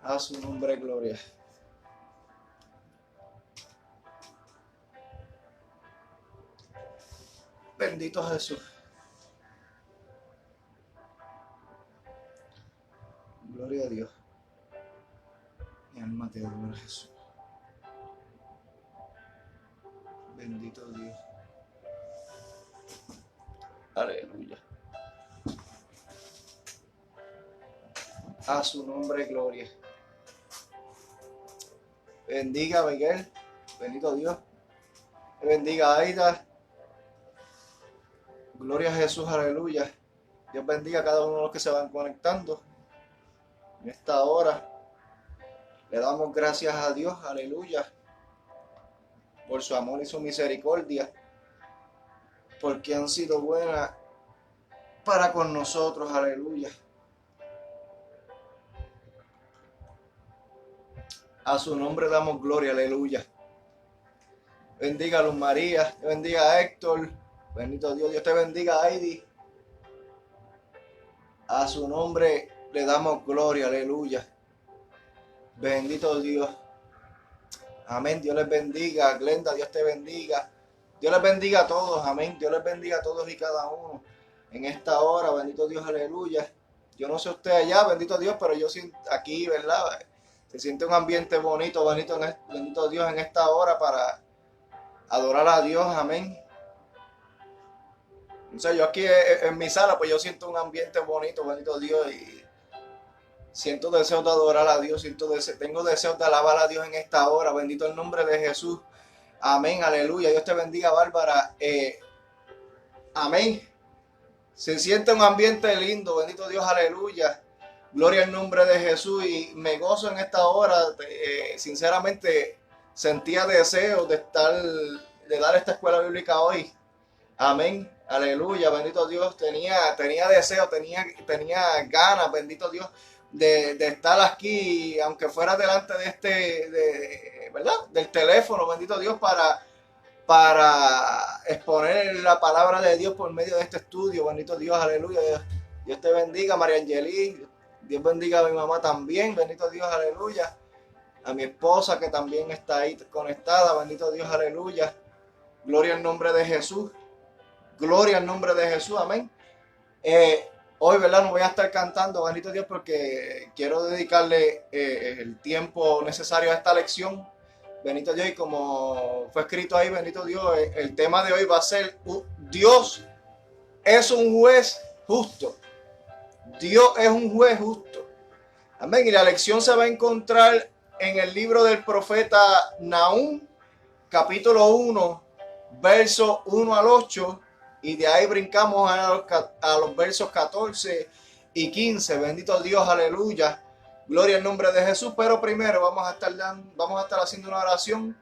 A su nombre, gloria. Bendito Jesús. Gloria a Dios. Mi alma te adora, Jesús. Bendito Dios. Aleluya. A su nombre, gloria. Bendiga a Miguel. Bendito Dios. Bendiga a Aida. Gloria a Jesús, aleluya. Dios bendiga a cada uno de los que se van conectando. En esta hora le damos gracias a Dios, aleluya, por su amor y su misericordia, porque han sido buenas para con nosotros, aleluya. A su nombre damos gloria, aleluya. Bendiga a Luz María, bendiga a Héctor, bendito Dios, Dios te bendiga, Heidi. A su nombre le damos gloria, aleluya. Bendito Dios. Amén. Dios les bendiga. Glenda, Dios te bendiga. Dios les bendiga a todos. Amén. Dios les bendiga a todos y cada uno en esta hora. Bendito Dios, aleluya. Yo no sé usted allá, bendito Dios, pero yo siento aquí, ¿verdad? Se siente un ambiente bonito, bendito Dios en esta hora para adorar a Dios. Amén. O sea, yo aquí en mi sala, pues yo siento un ambiente bonito, bendito Dios, y siento deseos de adorar a Dios, tengo deseos de alabar a Dios en esta hora. Bendito el nombre de Jesús. Amén, aleluya. Dios te bendiga, Bárbara. Amén. Se siente un ambiente lindo, bendito Dios, aleluya. Gloria al nombre de Jesús y me gozo en esta hora. Sinceramente, sentía deseos de dar esta escuela bíblica hoy. Amén, aleluya, bendito Dios. Tenía deseo, tenía ganas, bendito Dios, de estar aquí, aunque fuera delante de ¿verdad? Del teléfono, bendito Dios, para exponer la palabra de Dios por medio de este estudio, bendito Dios, aleluya. Dios te bendiga, María Angelí. Dios bendiga a mi mamá también, bendito Dios, aleluya. A mi esposa que también está ahí conectada, bendito Dios, aleluya. Gloria al nombre de Jesús. Gloria al nombre de Jesús, amén. Hoy, ¿verdad? No voy a estar cantando, bendito Dios, porque quiero dedicarle el tiempo necesario a esta lección. Bendito Dios, y como fue escrito ahí, bendito Dios, el tema de hoy va a ser Dios es un juez justo. Dios es un juez justo. Amén. Y la lección se va a encontrar en el libro del profeta Nahum, capítulo 1, versos 1 al 8. Y de ahí brincamos a los versos 14 y 15. Bendito Dios, aleluya. Gloria al nombre de Jesús. Pero primero vamos a estar haciendo una oración.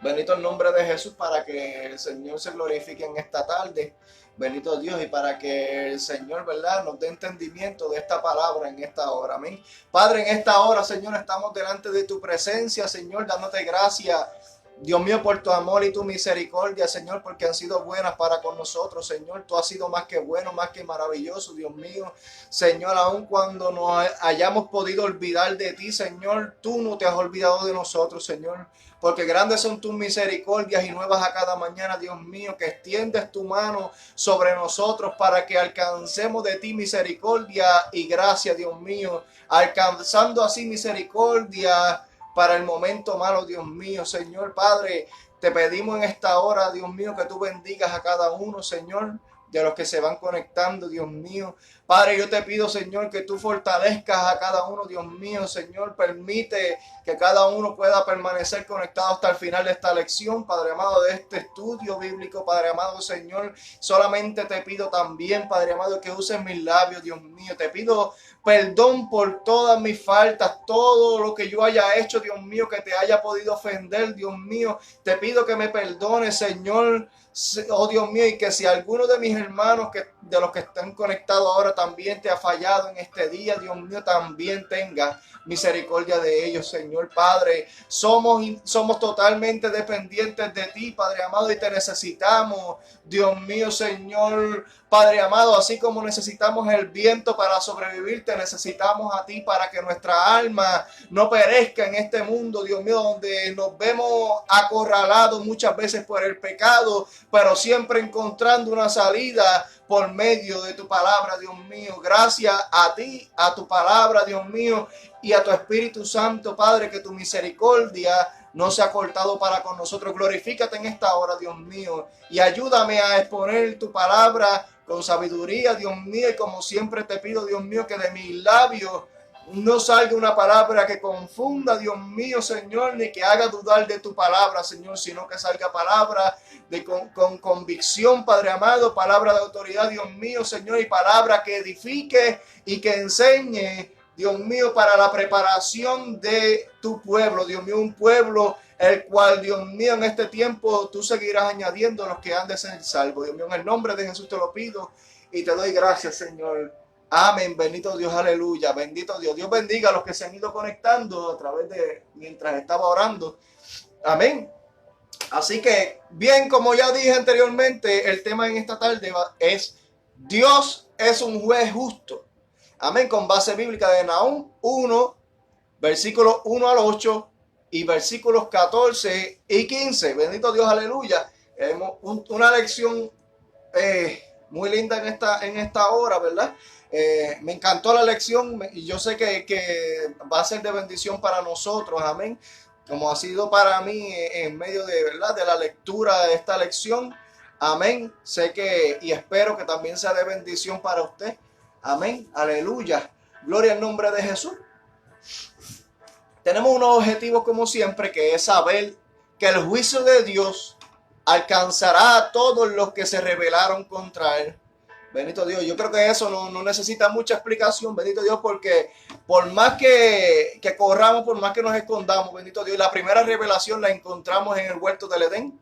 Bendito el nombre de Jesús, para que el Señor se glorifique en esta tarde. Bendito Dios, y para que el Señor, ¿verdad?, nos dé entendimiento de esta palabra en esta hora. Amén. Padre, en esta hora, Señor, estamos delante de tu presencia, Señor, dándote gracias, Dios mío, por tu amor y tu misericordia, Señor, porque han sido buenas para con nosotros, Señor. Tú has sido más que bueno, más que maravilloso, Dios mío. Señor, aun cuando nos hayamos podido olvidar de ti, Señor, tú no te has olvidado de nosotros, Señor. Porque grandes son tus misericordias y nuevas a cada mañana, Dios mío, que extiendes tu mano sobre nosotros para que alcancemos de ti misericordia y gracia, Dios mío. Alcanzando así misericordia para el momento malo, Dios mío. Señor Padre, te pedimos en esta hora, Dios mío, que tú bendigas a cada uno, Señor, de los que se van conectando, Dios mío. Padre, yo te pido, Señor, que tú fortalezcas a cada uno, Dios mío. Señor, permite que cada uno pueda permanecer conectado hasta el final de esta lección, Padre amado, de este estudio bíblico, Padre amado, Señor. Solamente te pido también, Padre amado, que uses mis labios, Dios mío. Te pido perdón por todas mis faltas, todo lo que yo haya hecho, Dios mío, que te haya podido ofender, Dios mío. Te pido que me perdones, Señor. Oh Dios mío, y que si alguno de mis hermanos de los que están conectados ahora también te ha fallado en este día, Dios mío, también tenga misericordia de ellos, Señor Padre. Somos totalmente dependientes de ti, Padre amado, y te necesitamos, Dios mío, Señor. Padre amado, así como necesitamos el viento para sobrevivir, te necesitamos a ti para que nuestra alma no perezca en este mundo, Dios mío, donde nos vemos acorralados muchas veces por el pecado, pero siempre encontrando una salida por medio de tu palabra, Dios mío. Gracias a ti, a tu palabra, Dios mío, y a tu Espíritu Santo, Padre, que tu misericordia no se ha cortado para con nosotros. Glorifícate en esta hora, Dios mío, y ayúdame a exponer tu palabra con sabiduría, Dios mío, y como siempre te pido, Dios mío, que de mis labios no salga una palabra que confunda, Dios mío, Señor, ni que haga dudar de tu palabra, Señor, sino que salga palabra con convicción, Padre amado, palabra de autoridad, Dios mío, Señor, y palabra que edifique y que enseñe, Dios mío, para la preparación de tu pueblo, Dios mío, un pueblo el cual, Dios mío, en este tiempo tú seguirás añadiendo los que han de ser salvos. Dios mío, en el nombre de Jesús te lo pido y te doy gracias, Señor. Amén, bendito Dios, aleluya, bendito Dios. Dios bendiga a los que se han ido conectando a través de, mientras estaba orando. Amén. Así que, bien, como ya dije anteriormente, el tema en esta tarde es Dios es un juez justo. Amén, con base bíblica de Nahum 1, versículos 1 al 8 y versículos 14 y 15. Bendito Dios, aleluya. Una lección muy linda en esta hora, ¿verdad? Me encantó la lección y yo sé que va a ser de bendición para nosotros, amén. Como ha sido para mí en medio de, ¿verdad?, de la lectura de esta lección, amén. Sé que y espero que también sea de bendición para usted. Amén, aleluya, gloria al nombre de Jesús. Tenemos unos objetivos como siempre, que es saber que el juicio de Dios alcanzará a todos los que se rebelaron contra él. Bendito Dios, yo creo que eso no necesita mucha explicación, bendito Dios, porque por más que corramos, por más que nos escondamos, bendito Dios, la primera revelación la encontramos en el huerto del Edén.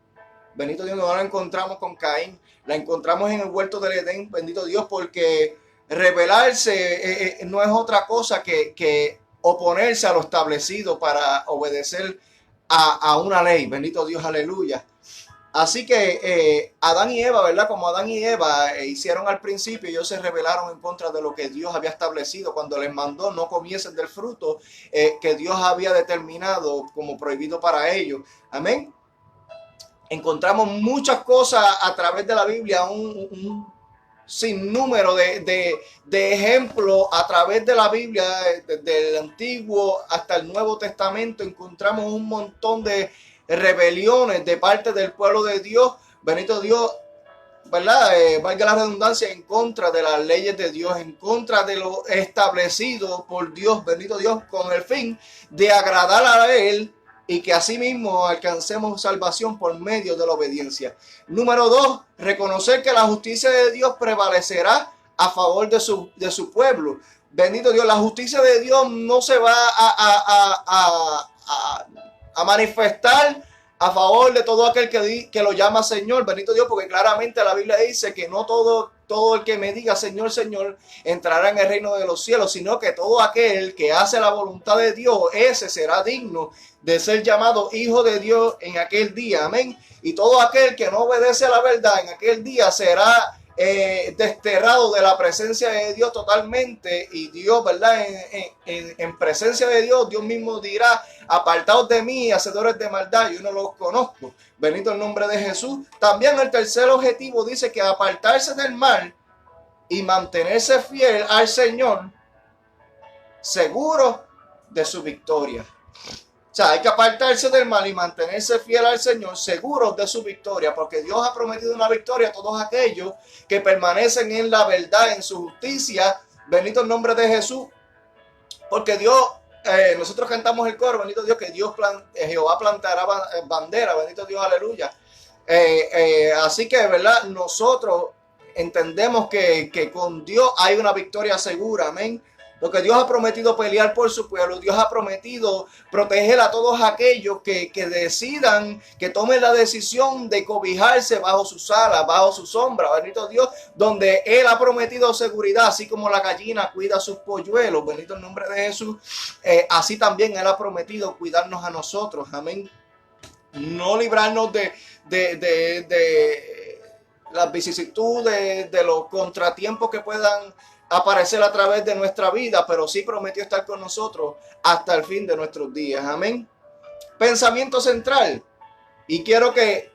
Bendito Dios, no la encontramos con Caín, la encontramos en el huerto del Edén, bendito Dios, porque rebelarse no es otra cosa que oponerse a lo establecido para obedecer a una ley. Bendito Dios, aleluya. Así que Adán y Eva, ¿verdad? Como Adán y Eva hicieron al principio, ellos se rebelaron en contra de lo que Dios había establecido cuando les mandó no comiesen del fruto que Dios había determinado como prohibido para ellos. Amén. Encontramos muchas cosas a través de la Biblia, un sinnúmero de ejemplos a través de la Biblia, desde el Antiguo hasta el Nuevo Testamento. Encontramos un montón de rebeliones de parte del pueblo de Dios, bendito Dios, ¿verdad? Valga la redundancia, en contra de las leyes de Dios, en contra de lo establecido por Dios, bendito Dios, con el fin de agradar a Él y que asimismo alcancemos salvación por medio de la obediencia. Número 2, reconocer que la justicia de Dios prevalecerá a favor de su pueblo. Bendito Dios, la justicia de Dios no se va a manifestar a favor de todo aquel que lo llama Señor, bendito Dios, porque claramente la Biblia dice que no todo el que me diga Señor, Señor, entrará en el reino de los cielos, sino que todo aquel que hace la voluntad de Dios, ese será digno de ser llamado hijo de Dios en aquel día, amén. Y todo aquel que no obedece a la verdad en aquel día será desterrado de la presencia de Dios totalmente. Y Dios, ¿verdad? En presencia de Dios, Dios mismo dirá: apartaos de mí, hacedores de maldad, yo no los conozco. Bendito el nombre de Jesús. También el tercer objetivo dice que apartarse del mal y mantenerse fiel al Señor, seguro de su victoria. O sea, hay que apartarse del mal y mantenerse fiel al Señor, seguros de su victoria, porque Dios ha prometido una victoria a todos aquellos que permanecen en la verdad, en su justicia. Bendito el nombre de Jesús, porque Dios, nosotros cantamos el coro, bendito Dios, que Jehová plantará bandera, bendito Dios, aleluya. Así que, ¿verdad? Nosotros entendemos que con Dios hay una victoria segura, amén. Porque Dios ha prometido pelear por su pueblo. Dios ha prometido proteger a todos aquellos que decidan, que tomen la decisión de cobijarse bajo sus alas, bajo su sombra. Bendito Dios, donde Él ha prometido seguridad, así como la gallina cuida a sus polluelos. Bendito el nombre de Jesús. Así también Él ha prometido cuidarnos a nosotros. Amén. No librarnos las vicisitudes, de los contratiempos que puedan aparecer a través de nuestra vida, pero sí prometió estar con nosotros hasta el fin de nuestros días. Amén. Pensamiento central. Y quiero que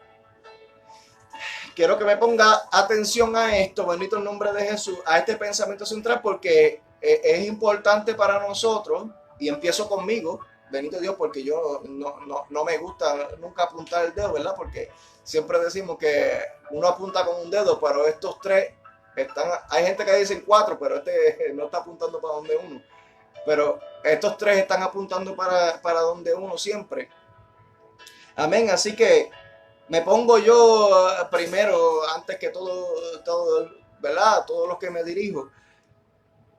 me ponga atención a esto, bendito el nombre de Jesús, a este pensamiento central, porque es importante para nosotros. Y empiezo conmigo, bendito Dios, porque yo no me gusta nunca apuntar el dedo, ¿verdad? Porque siempre decimos que uno apunta con un dedo, pero estos tres están, hay gente que dice 4, pero este no está apuntando para donde uno. Pero estos tres están apuntando para donde uno siempre. Amén. Así que me pongo yo primero, antes que todo, ¿verdad? Todos los que me dirijo.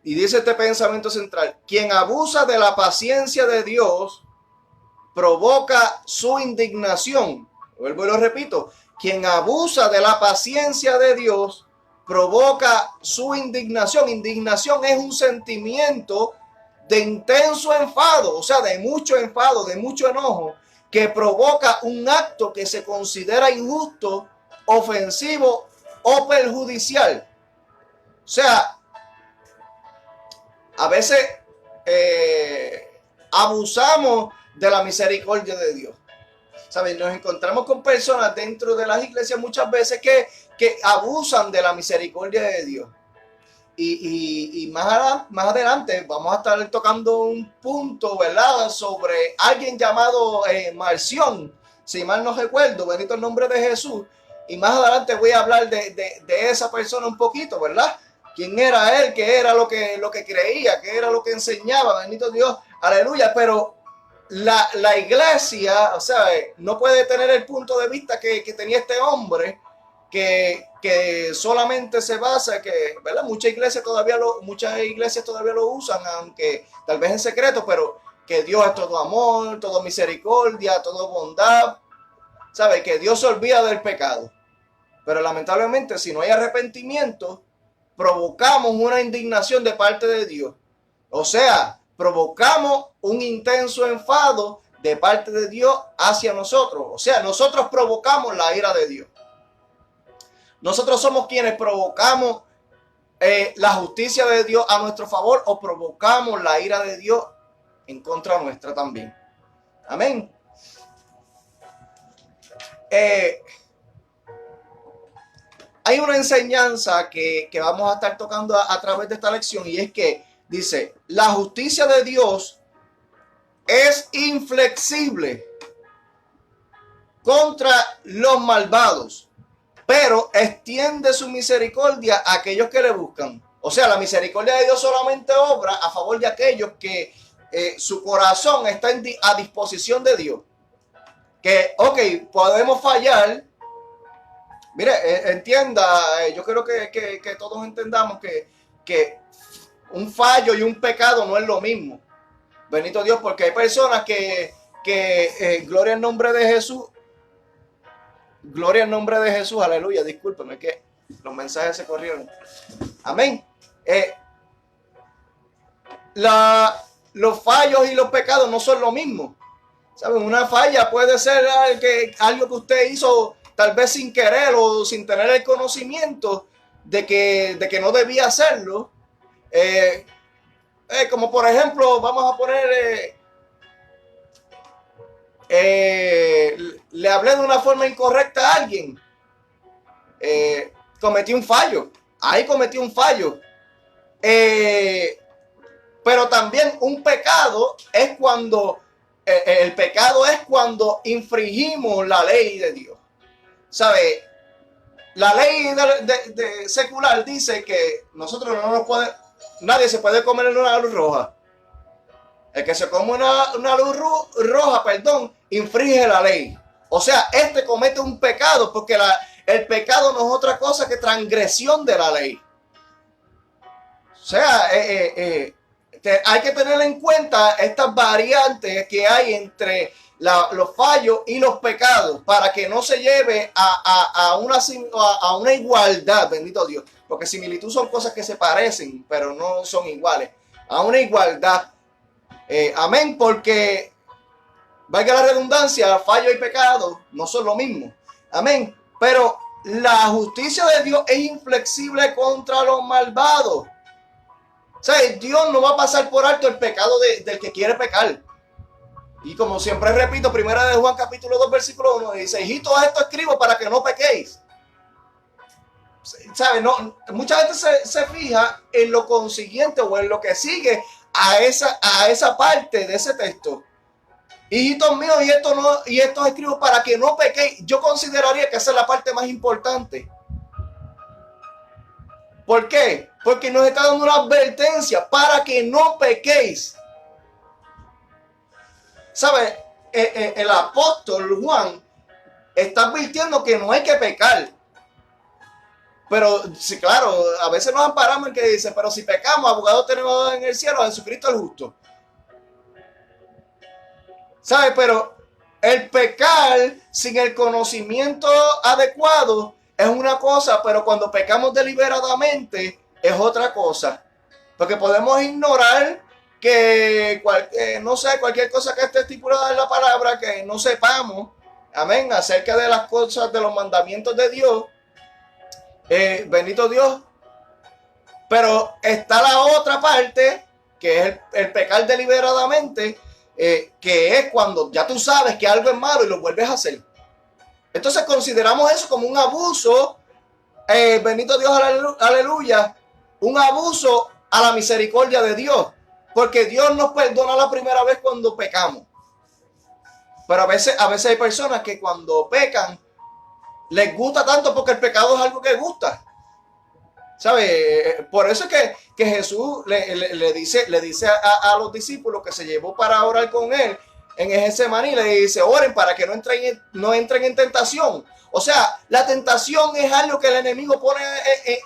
Y dice este pensamiento central: quien abusa de la paciencia de Dios provoca su indignación. Vuelvo y lo repito: quien abusa de la paciencia de Dios provoca su indignación. Indignación es un sentimiento de intenso enfado, o sea, de mucho enfado, de mucho enojo, que provoca un acto que se considera injusto, ofensivo o perjudicial. O sea, a veces abusamos de la misericordia de Dios. ¿Saben? Nos encontramos con personas dentro de las iglesias muchas veces que abusan de la misericordia de Dios. Y más adelante vamos a estar tocando un punto, ¿verdad? Sobre alguien llamado Marción, si mal no recuerdo, bendito el nombre de Jesús. Y más adelante voy a hablar de esa persona un poquito, ¿verdad? ¿Quién era él? ¿Qué era lo que creía? ¿Qué era lo que enseñaba? Bendito Dios, aleluya. Pero la iglesia, o sea, no puede tener el punto de vista que tenía este hombre, que solamente se basa, que, ¿verdad? Muchas iglesias todavía lo usan, aunque tal vez en secreto, pero que Dios es todo amor, todo misericordia, todo bondad, ¿sabe? Que Dios se olvida del pecado. Pero lamentablemente, si no hay arrepentimiento, provocamos una indignación de parte de Dios. O sea, provocamos un intenso enfado de parte de Dios hacia nosotros. O sea, nosotros provocamos la ira de Dios. Nosotros somos quienes provocamos la justicia de Dios a nuestro favor, o provocamos la ira de Dios en contra nuestra también. Amén. Hay una enseñanza que vamos a estar tocando a través de esta lección, y es que dice: la justicia de Dios es inflexible contra los malvados, pero extiende su misericordia a aquellos que le buscan. O sea, la misericordia de Dios solamente obra a favor de aquellos que su corazón está a disposición de Dios. Que, ok, podemos fallar. Mire, entienda, yo creo que todos entendamos que un fallo y un pecado no es lo mismo. Bendito Dios, porque hay personas que gloria al nombre de Jesús. Gloria al nombre de Jesús, aleluya. Discúlpeme que los mensajes se corrieron. Amén. Los fallos y los pecados no son lo mismo. ¿Saben? Una falla puede ser algo que usted hizo tal vez sin querer o sin tener el conocimiento de que no debía hacerlo. Como por ejemplo, vamos a poner... le hablé de una forma incorrecta a alguien. Cometí un fallo. Ahí cometí un fallo. Pero también un pecado es cuando... el pecado es cuando infringimos la ley de Dios. ¿Sabe? La ley de secular dice que nosotros nadie se puede comer en una luz roja. El que se come una luz roja, infringe la ley. O sea, comete un pecado, porque el pecado no es otra cosa que transgresión de la ley. O sea, hay que tener en cuenta estas variantes que hay entre los fallos y los pecados, para que no se lleve a una igualdad, bendito Dios. Porque similitud son cosas que se parecen, pero no son iguales. A una igualdad. Amén, porque, valga la redundancia, fallo y pecado no son lo mismo. Amén. Pero la justicia de Dios es inflexible contra los malvados. O sea, Dios no va a pasar por alto el pecado del que quiere pecar. Y como siempre repito, primera de Juan capítulo 2 versículo 1 dice: hijitos, esto escribo para que no pequéis. ¿Sabe? No, mucha gente se fija en lo consiguiente o en lo que sigue a esa parte de ese texto. Hijitos míos, y esto escribo para que no pequéis. Yo consideraría que esa es la parte más importante. ¿Por qué? Porque nos está dando una advertencia para que no pequéis. ¿Sabe? El apóstol Juan está advirtiendo que no hay que pecar. Pero sí, claro, a veces nos amparamos en que dice: pero si pecamos, abogado tenemos en el cielo, Jesucristo el justo. ¿Sabe? Pero el pecar sin el conocimiento adecuado es una cosa, pero cuando pecamos deliberadamente es otra cosa. Porque podemos ignorar que, no sé, cualquier cosa que esté estipulada en la palabra, que no sepamos, amén, acerca de las cosas, de los mandamientos de Dios. Bendito Dios. Pero está la otra parte, que es el pecar deliberadamente, que es cuando ya tú sabes que algo es malo y lo vuelves a hacer. Entonces consideramos eso como un abuso, bendito Dios, aleluya, un abuso a la misericordia de Dios, porque Dios nos perdona la primera vez cuando pecamos. Pero a veces hay personas que cuando pecan les gusta tanto, porque el pecado es algo que gusta. ¿Sabe? Por eso es que Jesús le dice a los discípulos que se llevó para orar con él en Getsemaní, le dice: oren para que no entren en tentación. O sea, la tentación es algo que el enemigo pone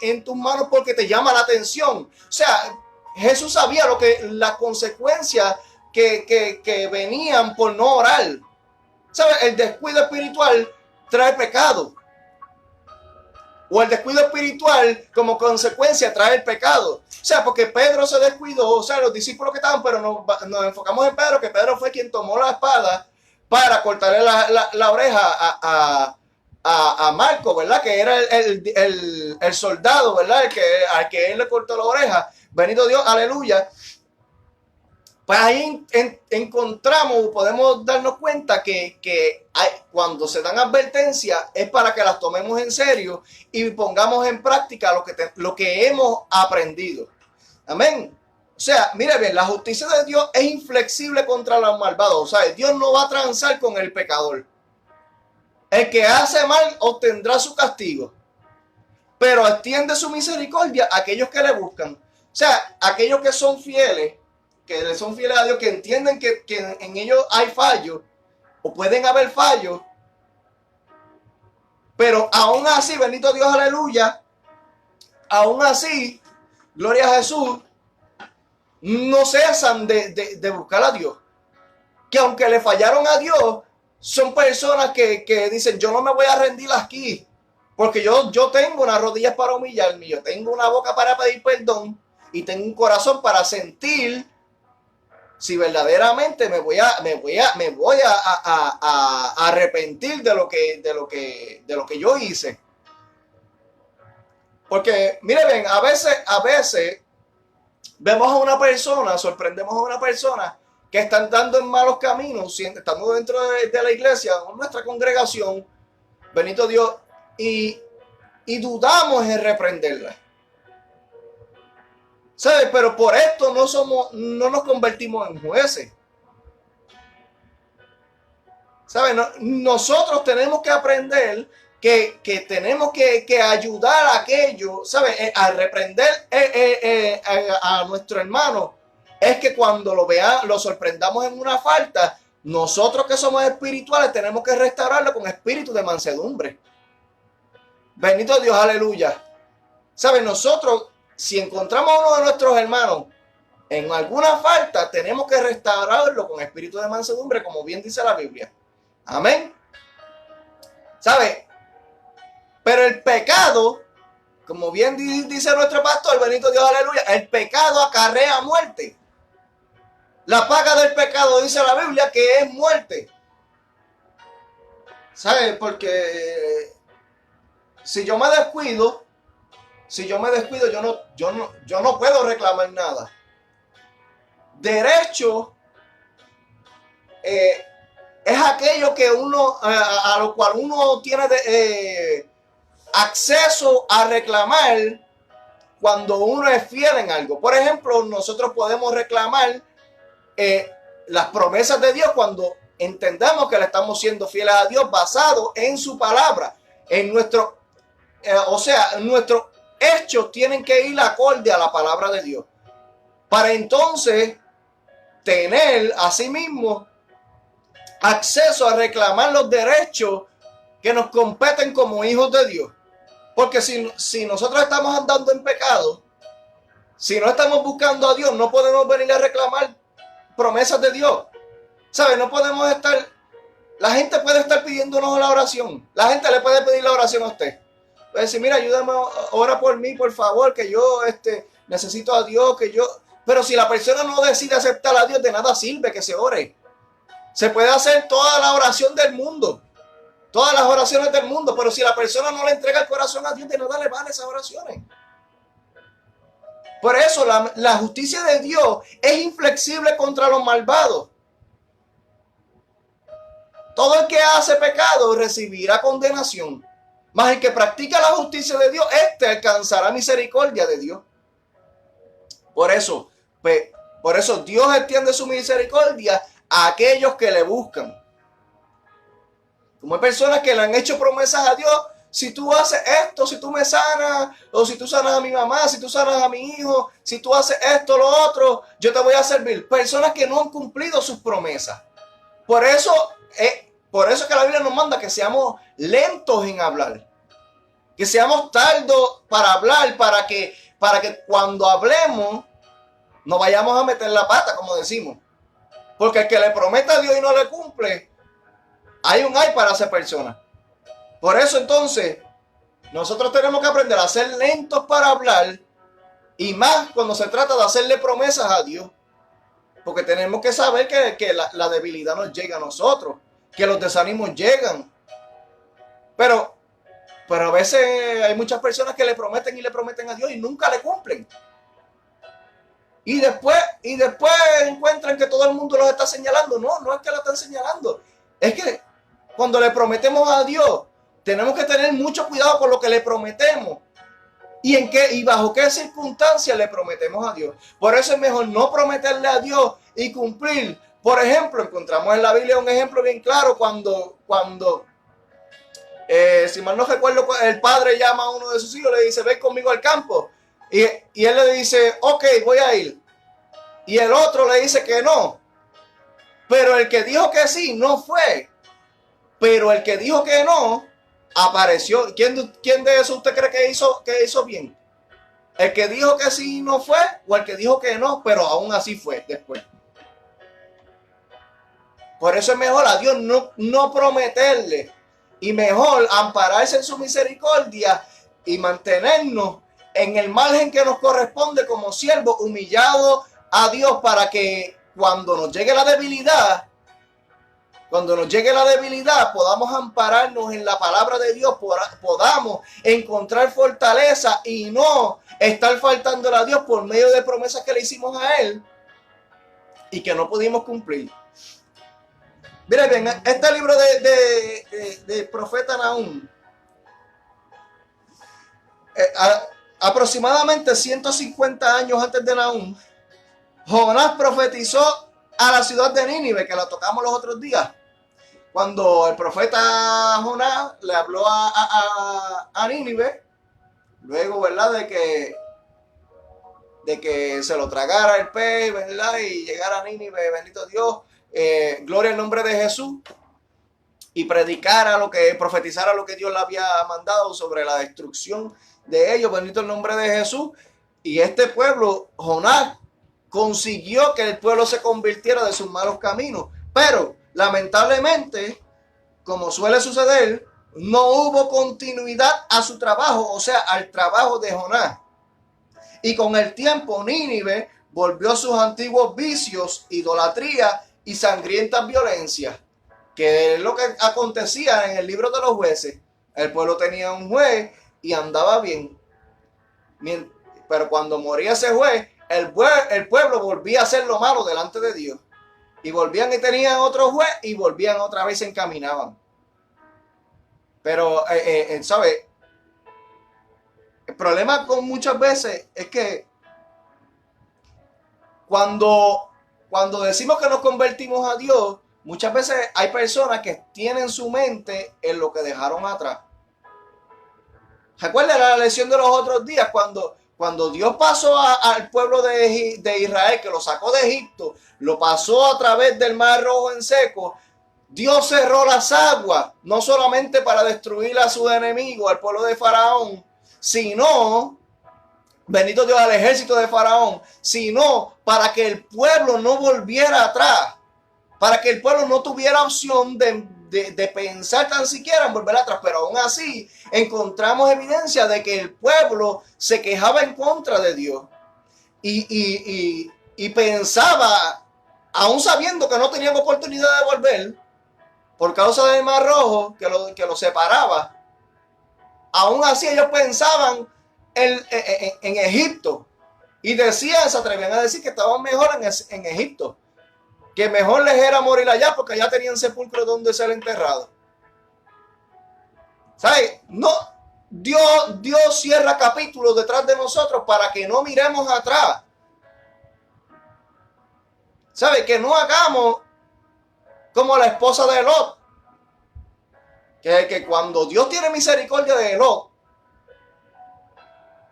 en tus manos porque te llama la atención. O sea, Jesús sabía las consecuencias que venían por no orar. ¿Sabe? El descuido espiritual trae pecado. O el descuido espiritual como consecuencia trae el pecado. O sea, porque Pedro se descuidó, o sea, los discípulos que estaban, pero nos enfocamos en Pedro, que Pedro fue quien tomó la espada para cortarle la oreja a Marco, ¿verdad? Que era el soldado, ¿verdad? Al que él le cortó la oreja. Bendito Dios, aleluya. Pues ahí encontramos, podemos darnos cuenta que cuando se dan advertencias es para que las tomemos en serio y pongamos en práctica lo que hemos aprendido. Amén. O sea, mire bien, la justicia de Dios es inflexible contra los malvados. O sea, Dios no va a transar con el pecador. El que hace mal obtendrá su castigo, pero extiende su misericordia a aquellos que le buscan. O sea, aquellos que son fieles, que le son fieles a Dios, que entienden que en ellos hay fallos, o pueden haber fallos, pero aún así, bendito Dios, aleluya, aún así, gloria a Jesús, no cesan de buscar a Dios. Que aunque le fallaron a Dios, son personas que dicen: yo no me voy a rendir aquí, porque yo tengo unas rodillas para humillarme, yo tengo una boca para pedir perdón, y tengo un corazón para sentir si verdaderamente me voy a arrepentir de lo que yo hice. Porque, mire bien, a veces vemos a una persona, sorprendemos a una persona que está andando en malos caminos, estando dentro de la iglesia, en nuestra congregación, bendito Dios, y dudamos en reprenderla. ¿Sabes? Pero por esto no nos convertimos en jueces. ¿Sabes? Nosotros tenemos que aprender que tenemos que ayudar a aquellos, ¿sabes? A reprender a nuestro hermano. Es que cuando lo sorprendamos en una falta, nosotros que somos espirituales tenemos que restaurarlo con espíritu de mansedumbre. Bendito Dios, aleluya. ¿Sabes? Nosotros, si encontramos a uno de nuestros hermanos en alguna falta, tenemos que restaurarlo con espíritu de mansedumbre, como bien dice la Biblia. Amén. ¿Sabe? Pero el pecado, como bien dice nuestro pastor, bendito Dios, aleluya, el pecado acarrea muerte. La paga del pecado, dice la Biblia, que es muerte. ¿Sabe? Porque si yo me descuido, yo no puedo reclamar nada. Derecho es aquello que uno, a lo cual uno tiene acceso a reclamar cuando uno es fiel en algo. Por ejemplo, nosotros podemos reclamar las promesas de Dios cuando entendamos que le estamos siendo fieles a Dios basado en su palabra. En nuestros hechos tienen que ir acorde a la palabra de Dios. Para entonces tener asimismo acceso a reclamar los derechos que nos competen como hijos de Dios. Porque si nosotros estamos andando en pecado, si no estamos buscando a Dios, no podemos venir a reclamar promesas de Dios. ¿Sabes? No podemos estar... La gente puede estar pidiéndonos la oración. La gente le puede pedir la oración a usted. Puede decir, mira, ayúdame, ora por mí, por favor, que yo necesito a Dios, que yo... Pero si la persona no decide aceptar a Dios, de nada sirve que se ore. Se puede hacer toda la oración del mundo, todas las oraciones del mundo, pero si la persona no le entrega el corazón a Dios, de nada le valen esas oraciones. Por eso la justicia de Dios es inflexible contra los malvados. Todo el que hace pecado recibirá condenación, mas el que practica la justicia de Dios, éste alcanzará misericordia de Dios. Por eso Dios extiende su misericordia a aquellos que le buscan. Como hay personas que le han hecho promesas a Dios, si tú haces esto, si tú me sanas, o si tú sanas a mi mamá, si tú sanas a mi hijo, si tú haces esto, lo otro, yo te voy a servir. Personas que no han cumplido sus promesas. Por eso que la Biblia nos manda que seamos lentos en hablar, que seamos tardos para hablar, para que cuando hablemos no vayamos a meter la pata, como decimos. Porque el que le promete a Dios y no le cumple, hay un ay para esa persona. Por eso entonces, nosotros tenemos que aprender a ser lentos para hablar, y más cuando se trata de hacerle promesas a Dios. Porque tenemos que saber que la debilidad nos llega a nosotros, que los desánimos llegan. Pero a veces hay muchas personas que le prometen a Dios y nunca le cumplen. Y después encuentran que todo el mundo los está señalando. No es que lo están señalando. Es que cuando le prometemos a Dios, tenemos que tener mucho cuidado con lo que le prometemos. Y bajo qué circunstancias le prometemos a Dios. Por eso es mejor no prometerle a Dios y cumplir. Por ejemplo, encontramos en la Biblia un ejemplo bien claro cuando si mal no recuerdo, el padre llama a uno de sus hijos, le dice, ven conmigo al campo. Y él le dice, ok, voy a ir. Y el otro le dice que no. Pero el que dijo que sí, no fue. Pero el que dijo que no, apareció. ¿Quién de eso usted cree que hizo bien? ¿El que dijo que sí no fue? ¿O el que dijo que no, pero aún así fue después? Por eso es mejor a Dios no prometerle. Y mejor ampararse en su misericordia y mantenernos en el margen que nos corresponde como siervos, humillados a Dios, para que cuando nos llegue la debilidad, podamos ampararnos en la palabra de Dios, podamos encontrar fortaleza y no estar faltándole a Dios por medio de promesas que le hicimos a Él y que no pudimos cumplir. Miren bien, este libro de profeta Nahum, aproximadamente 150 años antes de Nahum, Jonás profetizó a la ciudad de Nínive, que la tocamos los otros días, cuando el profeta Jonás le habló a Nínive, luego, ¿verdad?, de que se lo tragara el pez, ¿verdad?, y llegara a Nínive, bendito Dios, gloria al nombre de Jesús, y profetizara lo que Dios le había mandado sobre la destrucción de ellos, bendito el nombre de Jesús. Y este pueblo, Jonás, consiguió que el pueblo se convirtiera de sus malos caminos, pero lamentablemente, como suele suceder, no hubo continuidad a su trabajo, o sea, al trabajo de Jonás. Y con el tiempo Nínive volvió a sus antiguos vicios, idolatría y sangrientas violencias, que es lo que acontecía en el libro de los jueces. El pueblo tenía un juez y andaba bien. Pero cuando moría ese juez, el pueblo volvía a hacer lo malo delante de Dios. Y volvían y tenían otro juez y volvían otra vez, se encaminaban. Pero, ¿sabes? El problema con muchas veces es que cuando decimos que nos convertimos a Dios, muchas veces hay personas que tienen su mente en lo que dejaron atrás. Recuerden la lección de los otros días, cuando Dios pasó al pueblo de Israel, que lo sacó de Egipto, lo pasó a través del Mar Rojo en seco. Dios cerró las aguas, no solamente para destruir a sus enemigos, al pueblo de Faraón, sino, bendito Dios, al ejército de Faraón, sino para que el pueblo no volviera atrás, para que el pueblo no tuviera opción de pensar tan siquiera en volver atrás. Pero aún así encontramos evidencia de que el pueblo se quejaba en contra de Dios y pensaba, aún sabiendo que no tenían oportunidad de volver por causa del Mar Rojo que lo separaba, aún así ellos pensaban en Egipto y decían, se atrevían a decir que estaban mejor en Egipto, que mejor les era morir allá porque allá tenían sepulcro donde ser enterrados. ¿Sabes? No, Dios cierra capítulos detrás de nosotros para que no miremos atrás. ¿Sabes? Que no hagamos como la esposa de Lot. Que cuando Dios tiene misericordia de Lot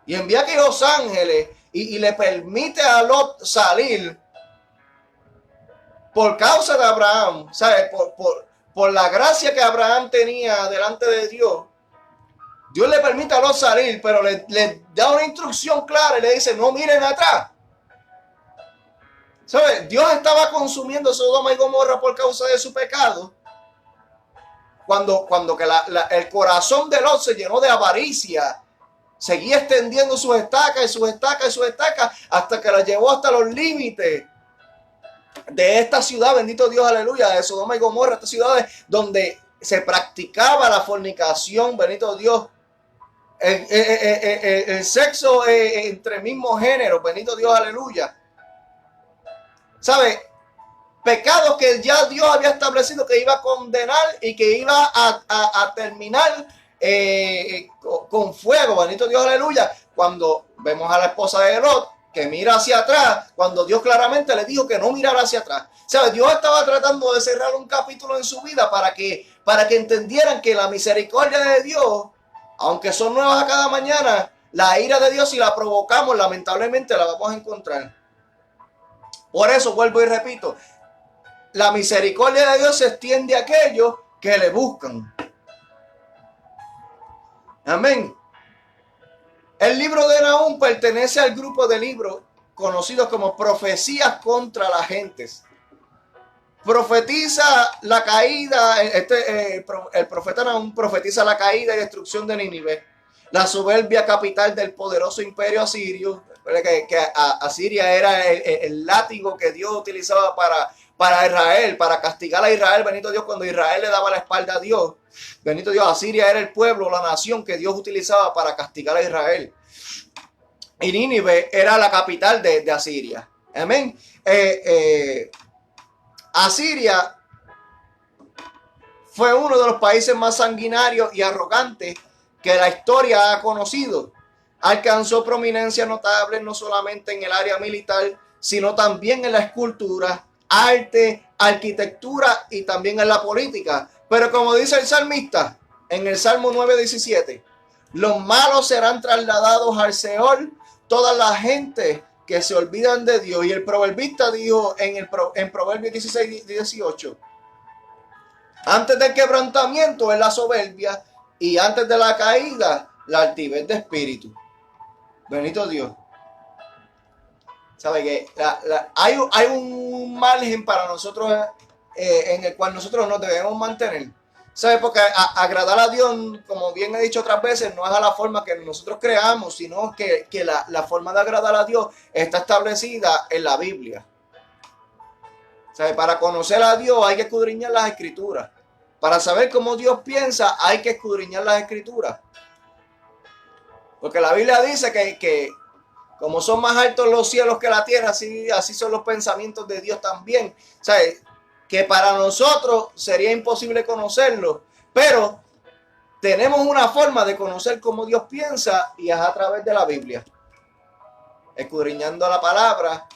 y envía aquí los ángeles y le permite a Lot salir por causa de Abraham, ¿sabes? Por la gracia que Abraham tenía delante de Dios, Dios le permite a Lot salir, pero le da una instrucción clara y le dice, no miren atrás. ¿Sabes? Dios estaba consumiendo Sodoma y Gomorra por causa de su pecado. Cuando que el corazón de Lot se llenó de avaricia, seguía extendiendo sus estacas y sus estacas y sus estacas hasta que la llevó hasta los límites de esta ciudad, bendito Dios, aleluya, de Sodoma y Gomorra, estas ciudades donde se practicaba la fornicación, bendito Dios, el sexo entre mismos géneros, bendito Dios, aleluya. ¿Sabe? Pecados que ya Dios había establecido que iba a condenar y que iba a terminar con fuego, bendito Dios, aleluya. Cuando vemos a la esposa de Lot que mira hacia atrás, cuando Dios claramente le dijo que no mirara hacia atrás. ¿Sabe? Dios estaba tratando de cerrar un capítulo en su vida para que entendieran que la misericordia de Dios, aunque son nuevas a cada mañana, la ira de Dios, si la provocamos, lamentablemente la vamos a encontrar. Por eso vuelvo y repito, la misericordia de Dios se extiende a aquellos que le buscan. Amén. El libro de Nahum pertenece al grupo de libros conocidos como profecías contra las gentes. Profetiza la caída, el profeta Nahum profetiza la caída y destrucción de Nínive, la soberbia capital del poderoso imperio asirio. Que Asiria era el látigo que Dios utilizaba para Israel, para castigar a Israel, bendito Dios, cuando Israel le daba la espalda a Dios. Bendito Dios, Asiria era el pueblo, la nación que Dios utilizaba para castigar a Israel. Y Nínive era la capital de Asiria. Amén. Asiria fue uno de los países más sanguinarios y arrogantes que la historia ha conocido. Alcanzó prominencia notable no solamente en el área militar, sino también en la escultura, arte, arquitectura y también en la política. Pero como dice el salmista en el Salmo 9:17, los malos serán trasladados al Seol, toda la gente que se olvidan de Dios. Y el proverbista dijo en Proverbios 16:18, antes del quebrantamiento es la soberbia y antes de la caída la altivez de espíritu. Bendito Dios. ¿Sabe que hay un margen para nosotros en el cual nosotros nos debemos mantener? ¿Sabe? Porque agradar a Dios, como bien he dicho otras veces, no es a la forma que nosotros creamos, sino que la forma de agradar a Dios está establecida en la Biblia. ¿Sabe? Para conocer a Dios hay que escudriñar las Escrituras. Para saber cómo Dios piensa hay que escudriñar las Escrituras. Porque la Biblia dice que como son más altos los cielos que la tierra, así son los pensamientos de Dios también. O sea, que para nosotros sería imposible conocerlo, pero tenemos una forma de conocer cómo Dios piensa y es a través de la Biblia. Escudriñando la palabra,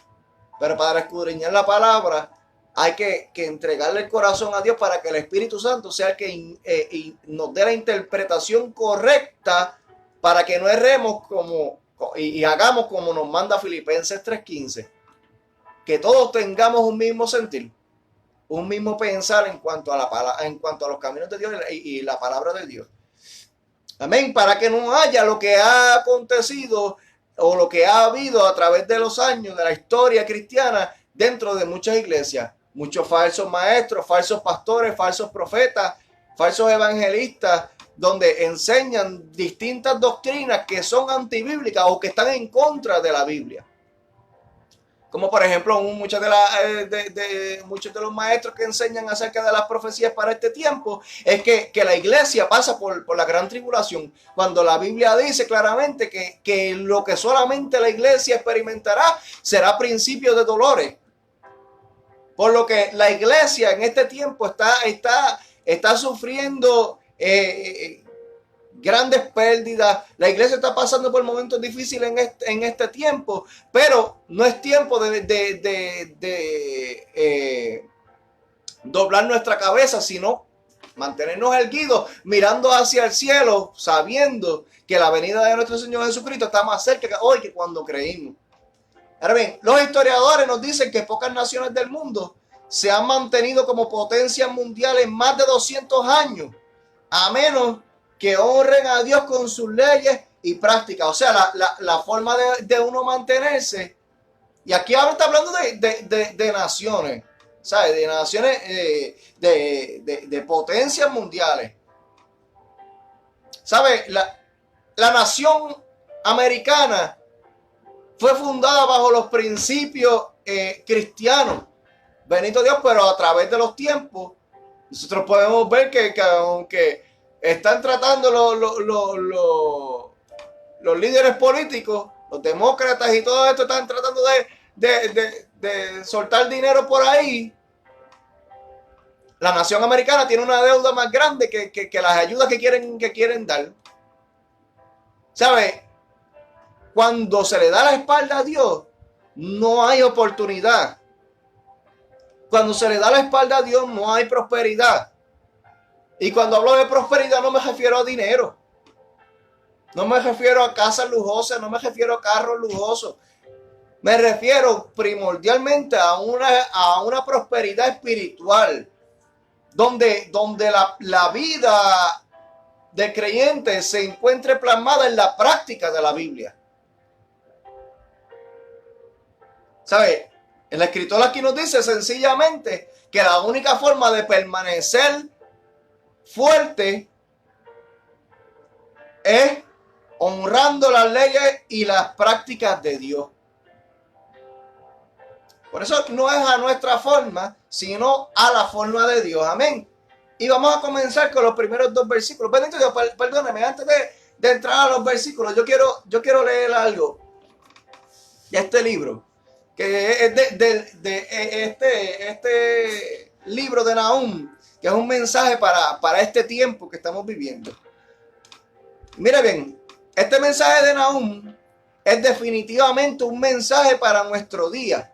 pero para escudriñar la palabra hay que entregarle el corazón a Dios para que el Espíritu Santo sea el que nos dé la interpretación correcta para que no erremos y hagamos como nos manda Filipenses 3:15. Que todos tengamos un mismo sentir, un mismo pensar en cuanto a los caminos de Dios y la palabra de Dios. Amén. Para que no haya lo que ha acontecido o lo que ha habido a través de los años de la historia cristiana dentro de muchas iglesias. Muchos falsos maestros, falsos pastores, falsos profetas, falsos evangelistas, donde enseñan distintas doctrinas que son antibíblicas o que están en contra de la Biblia. Como por ejemplo muchos de los maestros que enseñan acerca de las profecías para este tiempo es que la iglesia pasa por la gran tribulación, cuando la Biblia dice claramente que lo que solamente la iglesia experimentará será principio de dolores. Por lo que la iglesia en este tiempo está sufriendo grandes pérdidas. La iglesia está pasando por momentos difíciles en este tiempo, pero no es tiempo de doblar nuestra cabeza, sino mantenernos erguidos, mirando hacia el cielo, sabiendo que la venida de nuestro Señor Jesucristo está más cerca hoy que cuando creímos. Ahora bien, los historiadores nos dicen que pocas naciones del mundo se han mantenido como potencias mundiales más de 200 años, a menos que honren a Dios con sus leyes y prácticas. O sea, la forma de uno mantenerse. Y aquí ahora está hablando de naciones, ¿sabes? De naciones, de potencias mundiales. ¿Sabes? La nación americana fue fundada bajo los principios cristianos. Bendito Dios, pero a través de los tiempos, nosotros podemos ver que aunque están tratando los líderes políticos, los demócratas y todo esto, están tratando de soltar dinero por ahí. La nación americana tiene una deuda más grande que las ayudas que quieren dar. ¿Sabe? Cuando se le da la espalda a Dios, no hay oportunidad. Cuando se le da la espalda a Dios, no hay prosperidad. Y cuando hablo de prosperidad no me refiero a dinero. No me refiero a casas lujosas, no me refiero a carros lujosos. Me refiero primordialmente a una prosperidad espiritual. Donde la vida de creyente se encuentre plasmada en la práctica de la Biblia. ¿Sabe? El escritor aquí nos dice sencillamente que la única forma de permanecer fuerte es honrando las leyes y las prácticas de Dios. Por eso no es a nuestra forma, sino a la forma de Dios. Amén. Y vamos a comenzar con los primeros dos versículos. Bendito Dios, perdóname, antes de entrar a los versículos, yo quiero leer algo de este libro, que es este libro de Nahum, que es un mensaje para este tiempo que estamos viviendo. Mira bien, este mensaje de Nahum es definitivamente un mensaje para nuestro día.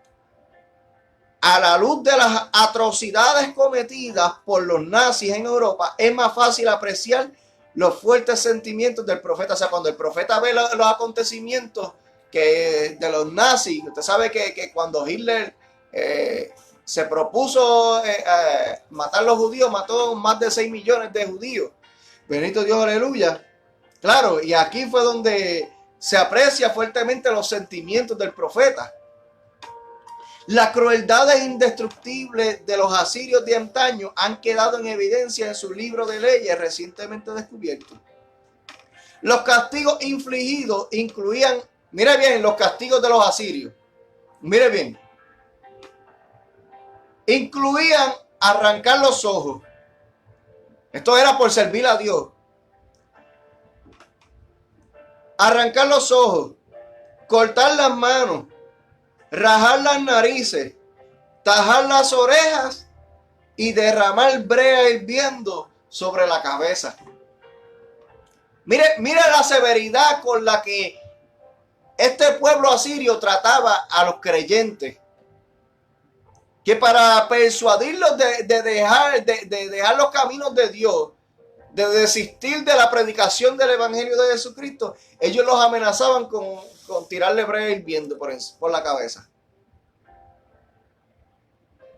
A la luz de las atrocidades cometidas por los nazis en Europa, es más fácil apreciar los fuertes sentimientos del profeta. O sea, cuando el profeta ve los acontecimientos de los nazis, usted sabe que cuando Hitler se propuso matar a los judíos, mató más de 6 millones de judíos. Bendito Dios, aleluya. Claro, y aquí fue donde se aprecia fuertemente los sentimientos del profeta. Las crueldades indestructibles de los asirios de antaño han quedado en evidencia en su libro de leyes recientemente descubierto. Los castigos infligidos incluían, mire bien, los castigos de los asirios. Mire bien. Incluían arrancar los ojos, Esto era por servir a Dios. Arrancar los ojos, cortar las manos, rajar las narices, tajar las orejas y derramar brea hirviendo sobre la cabeza. Mire la severidad con la que este pueblo asirio trataba a los creyentes. Que para persuadirlos de dejar los caminos de Dios, de desistir de la predicación del Evangelio de Jesucristo, ellos los amenazaban con tirarle brea hirviendo por la cabeza.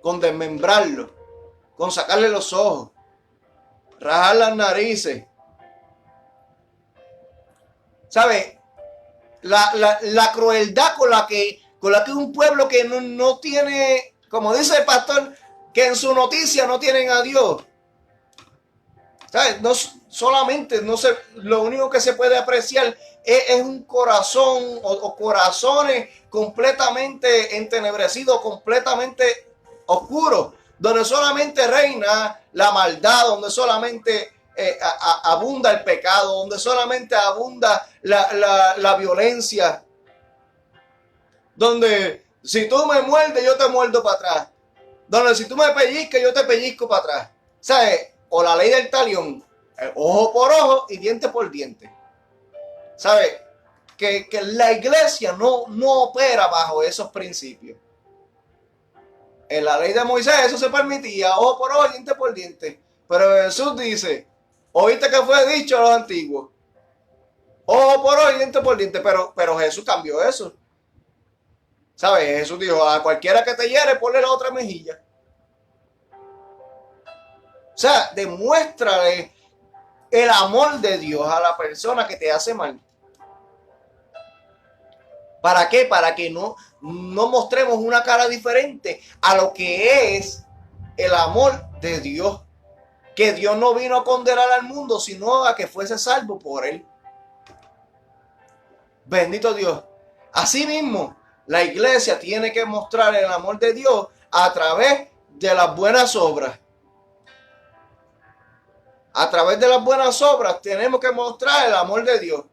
Con desmembrarlo, con sacarle los ojos, rajar las narices. ¿Sabe? La crueldad con la que un pueblo que no tiene, como dice el pastor, que en su noticia no tienen a Dios. ¿Sabes? No solamente, lo único que se puede apreciar es un corazón o corazones completamente entenebrecidos, completamente oscuros, donde solamente reina la maldad, donde solamente abunda el pecado, donde solamente abunda la violencia, donde si tú me muerdes, yo te muerdo para atrás, donde si tú me pellizcas, yo te pellizco para atrás. ¿Sabes? O la ley del talión, ojo por ojo y diente por diente. ¿Sabe? Que la iglesia no opera bajo esos principios. En la ley de Moisés eso se permitía, ojo por ojo y diente por diente. Pero Jesús dice, oíste que fue dicho a los antiguos, ojo por ojo y diente por diente. Pero Jesús cambió eso. ¿Sabe? Jesús dijo, a cualquiera que te hiere, ponle la otra mejilla. O sea, demuéstrale el amor de Dios a la persona que te hace mal. ¿Para qué? Para que no mostremos una cara diferente a lo que es el amor de Dios. Que Dios no vino a condenar al mundo, sino a que fuese salvo por él. Bendito Dios. Asimismo, la iglesia tiene que mostrar el amor de Dios a través de las buenas obras. A través de las buenas obras tenemos que mostrar el amor de Dios.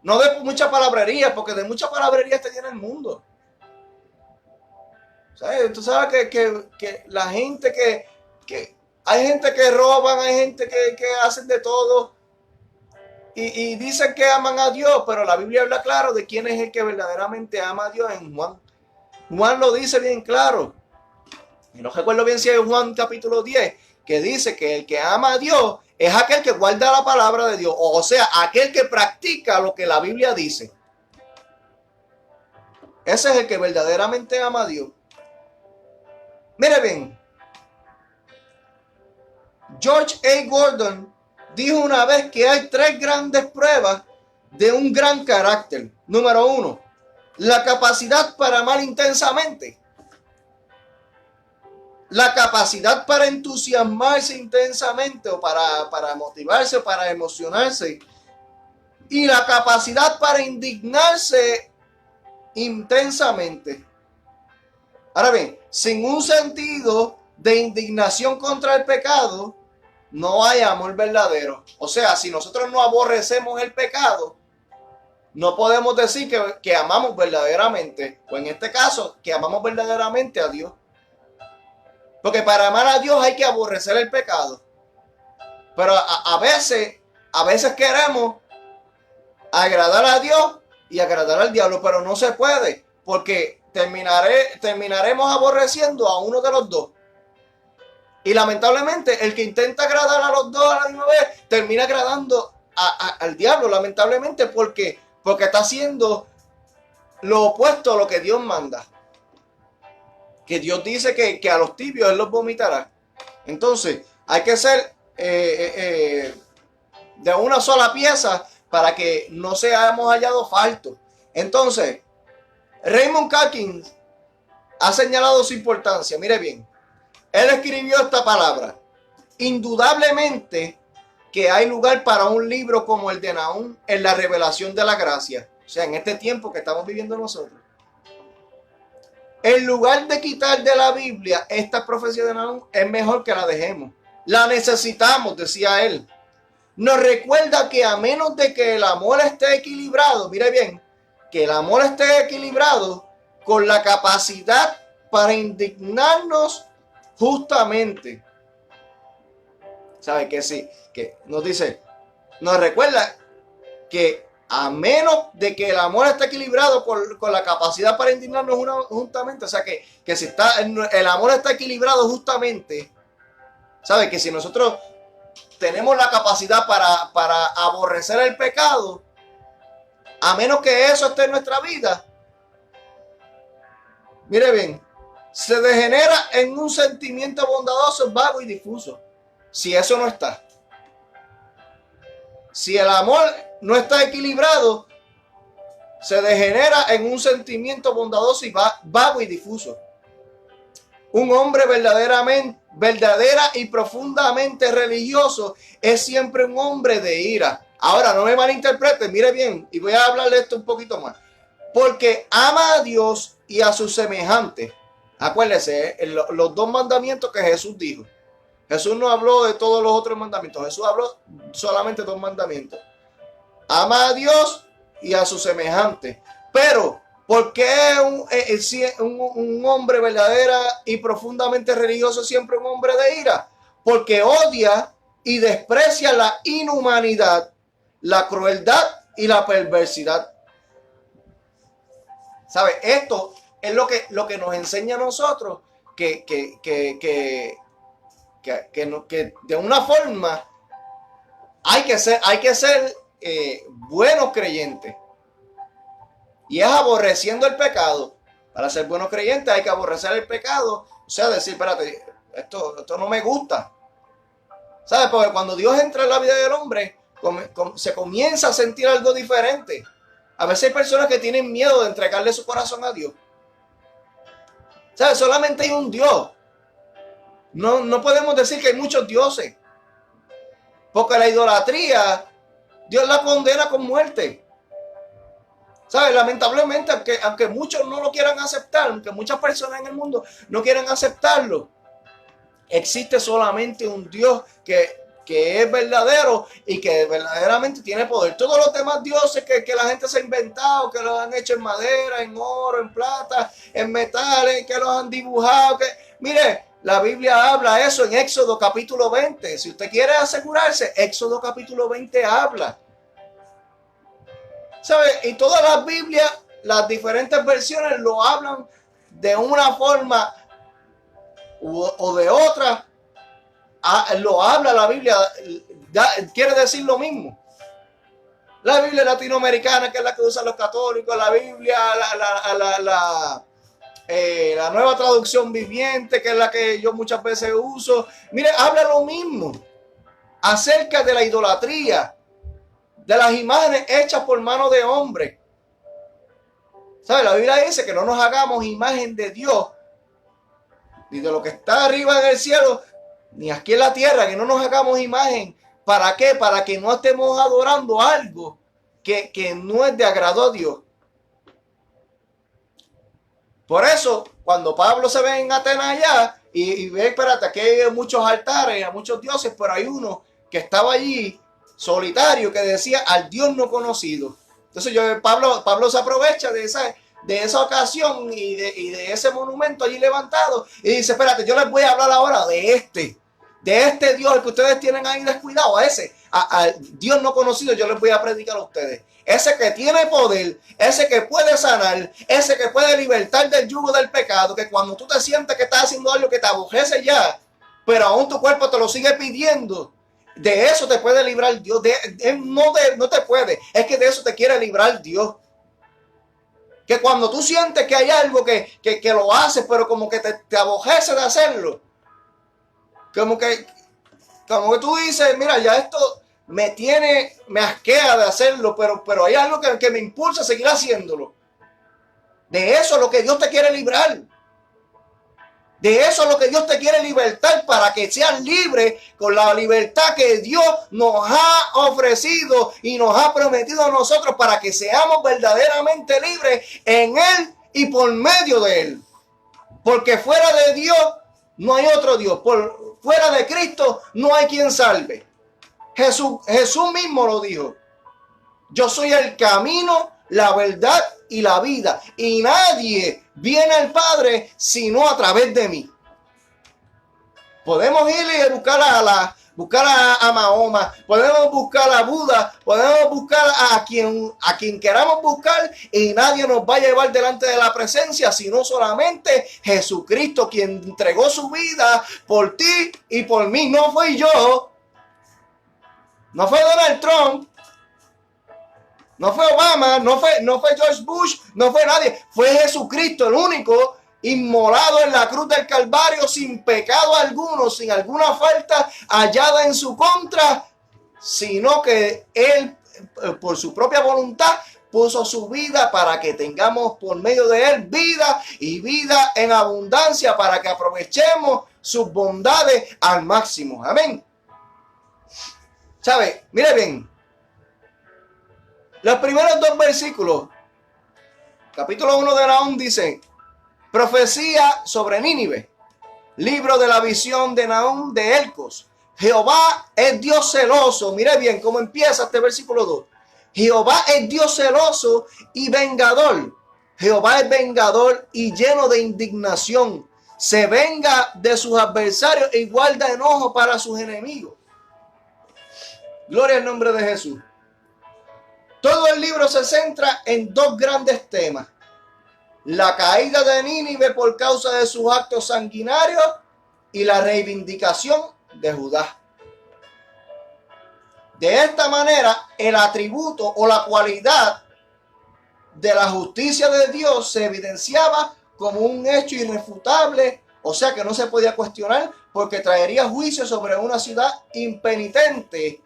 No de mucha palabrería, porque de mucha palabrería está lleno el mundo. ¿Sabes? Tú sabes que la gente que hay gente que roban, hay gente que hacen de todo y dicen que aman a Dios, pero la Biblia habla claro de quién es el que verdaderamente ama a Dios en Juan. Juan lo dice bien claro. Y no recuerdo bien si es Juan capítulo 10, que dice que el que ama a Dios es aquel que guarda la palabra de Dios, o sea, aquel que practica lo que la Biblia dice. Ese es el que verdaderamente ama a Dios. Mire bien, George A. Gordon dijo una vez que hay 3 grandes pruebas de un gran carácter. Número 1, la capacidad para amar intensamente. La capacidad para entusiasmarse intensamente o para motivarse o para emocionarse. Y la capacidad para indignarse intensamente. Ahora bien, sin un sentido de indignación contra el pecado, no hay amor verdadero. O sea, si nosotros no aborrecemos el pecado, no podemos decir que amamos verdaderamente. O en este caso, que amamos verdaderamente a Dios. Porque para amar a Dios hay que aborrecer el pecado. Pero a veces queremos agradar a Dios y agradar al diablo, pero no se puede, porque terminaremos aborreciendo a uno de los dos. Y lamentablemente el que intenta agradar a los dos a la misma vez termina agradando al diablo, lamentablemente, porque está haciendo lo opuesto a lo que Dios manda. Que Dios dice que a los tibios Él los vomitará. Entonces, hay que ser de una sola pieza para que no seamos hallados faltos. Entonces, Raymond Calkins ha señalado su importancia. Mire bien, él escribió esta palabra. Indudablemente que hay lugar para un libro como el de Nahum en la revelación de la gracia. O sea, en este tiempo que estamos viviendo nosotros. En lugar de quitar de la Biblia esta profecía de Nahum, es mejor que la dejemos. La necesitamos, decía él. Nos recuerda que a menos de que el amor esté equilibrado, mire bien, que el amor esté equilibrado con la capacidad para indignarnos justamente. ¿Sabe que sí? Que nos dice, nos recuerda que a menos de que el amor esté equilibrado con la capacidad para indignarnos justamente, o sea que si el amor está equilibrado justamente, ¿sabe? Que si nosotros tenemos la capacidad para aborrecer el pecado, a menos que eso esté en nuestra vida, mire bien, se degenera en un sentimiento bondadoso, vago y difuso. Si eso no está, si el amor no está equilibrado, se degenera en un sentimiento bondadoso y vago y difuso. Un hombre verdadera y profundamente religioso es siempre un hombre de ira. Ahora, no me malinterpreten, mire bien, y voy a hablarle esto un poquito más. Porque ama a Dios y a sus semejantes. Acuérdese, los dos mandamientos que Jesús dijo. Jesús no habló de todos los otros mandamientos. Jesús habló solamente de dos mandamientos. Ama a Dios y a sus semejantes. Pero, ¿por qué un hombre verdadera y profundamente religioso es siempre un hombre de ira? Porque odia y desprecia la inhumanidad, la crueldad y la perversidad. ¿Sabe? Esto es lo que nos enseña a nosotros que de una forma hay que ser buenos creyentes. Y es aborreciendo el pecado. Para ser buenos creyentes hay que aborrecer el pecado. O sea, decir, espérate, esto no me gusta. ¿Sabes? Porque cuando Dios entra en la vida del hombre, se comienza a sentir algo diferente. A veces hay personas que tienen miedo de entregarle su corazón a Dios. ¿Sabes? Solamente hay un Dios. No podemos decir que hay muchos dioses. Porque la idolatría, Dios la condena con muerte. ¿Sabes? Lamentablemente, aunque muchos no lo quieran aceptar, aunque muchas personas en el mundo no quieran aceptarlo, existe solamente un Dios que es verdadero y que verdaderamente tiene poder. Todos los demás dioses que la gente se ha inventado, que los han hecho en madera, en oro, en plata, en metales, que los han dibujado. Mire, la Biblia habla eso en Éxodo capítulo 20. Si usted quiere asegurarse, Éxodo capítulo 20 habla. ¿Sabe? Y todas las Biblias, las diferentes versiones lo hablan de una forma o de otra. Lo habla la Biblia, quiere decir lo mismo. La Biblia latinoamericana, que es la que usan los católicos, la Biblia, la nueva traducción viviente, que es la que yo muchas veces uso. Mire, habla lo mismo acerca de la idolatría, de las imágenes hechas por mano de hombre. ¿Sabe? La Biblia dice que no nos hagamos imagen de Dios, ni de lo que está arriba en el cielo, ni aquí en la tierra, que no nos hagamos imagen. ¿Para qué? Para que no estemos adorando algo que no es de agrado a Dios. Por eso, cuando Pablo se ve en Atenas allá y ve, espérate, aquí hay muchos altares, hay muchos dioses, pero hay uno que estaba allí solitario que decía al Dios no conocido. Entonces Pablo se aprovecha de esa ocasión y de ese monumento allí levantado y dice, espérate, yo les voy a hablar ahora de este Dios al que ustedes tienen ahí descuidado, al Dios no conocido. Yo les voy a predicar a ustedes, ese que tiene poder, ese que puede sanar, ese que puede libertar del yugo del pecado, que cuando tú te sientes que estás haciendo algo que te aborrece ya, pero aún tu cuerpo te lo sigue pidiendo, de eso te puede librar Dios. No te puede, es que de eso te quiere librar Dios. Que cuando tú sientes que hay algo que lo haces, pero como que te aborrece de hacerlo, como que tú dices, mira, ya esto me asquea de hacerlo, pero hay algo que me impulsa a seguir haciéndolo. De eso es lo que Dios te quiere librar. De eso es lo que Dios te quiere libertar, para que seas libre con la libertad que Dios nos ha ofrecido y nos ha prometido a nosotros, para que seamos verdaderamente libres en Él y por medio de Él. Porque fuera de Dios no hay otro Dios. fuera de Cristo no hay quien salve. Jesús mismo lo dijo. Yo soy el camino, la verdad y la vida. Y nadie viene al Padre sino a través de mí. Podemos ir y buscar a Mahoma, podemos buscar a Buda, podemos buscar a quien queramos buscar y nadie nos va a llevar delante de la presencia, sino solamente Jesucristo, quien entregó su vida por ti y por mí. No fui yo, no fue Donald Trump, no fue Obama, no fue George Bush, no fue nadie, fue Jesucristo, el único inmolado en la cruz del Calvario sin pecado alguno, sin alguna falta hallada en su contra, sino que Él, por su propia voluntad, puso su vida para que tengamos por medio de Él vida y vida en abundancia, para que aprovechemos sus bondades al máximo. Amén. ¿Sabe? Mire bien. Los primeros dos versículos, capítulo 1 de Nahum dice: profecía sobre Nínive, libro de la visión de Nahum de Elcos. Jehová es Dios celoso. Mire bien cómo empieza este versículo 2. Jehová es Dios celoso y vengador. Jehová es vengador y lleno de indignación. Se venga de sus adversarios y guarda enojo para sus enemigos. Gloria al nombre de Jesús. Todo el libro se centra en dos grandes temas: la caída de Nínive por causa de sus actos sanguinarios y la reivindicación de Judá. De esta manera, el atributo o la cualidad de la justicia de Dios se evidenciaba como un hecho irrefutable, o sea que no se podía cuestionar, porque traería juicio sobre una ciudad impenitente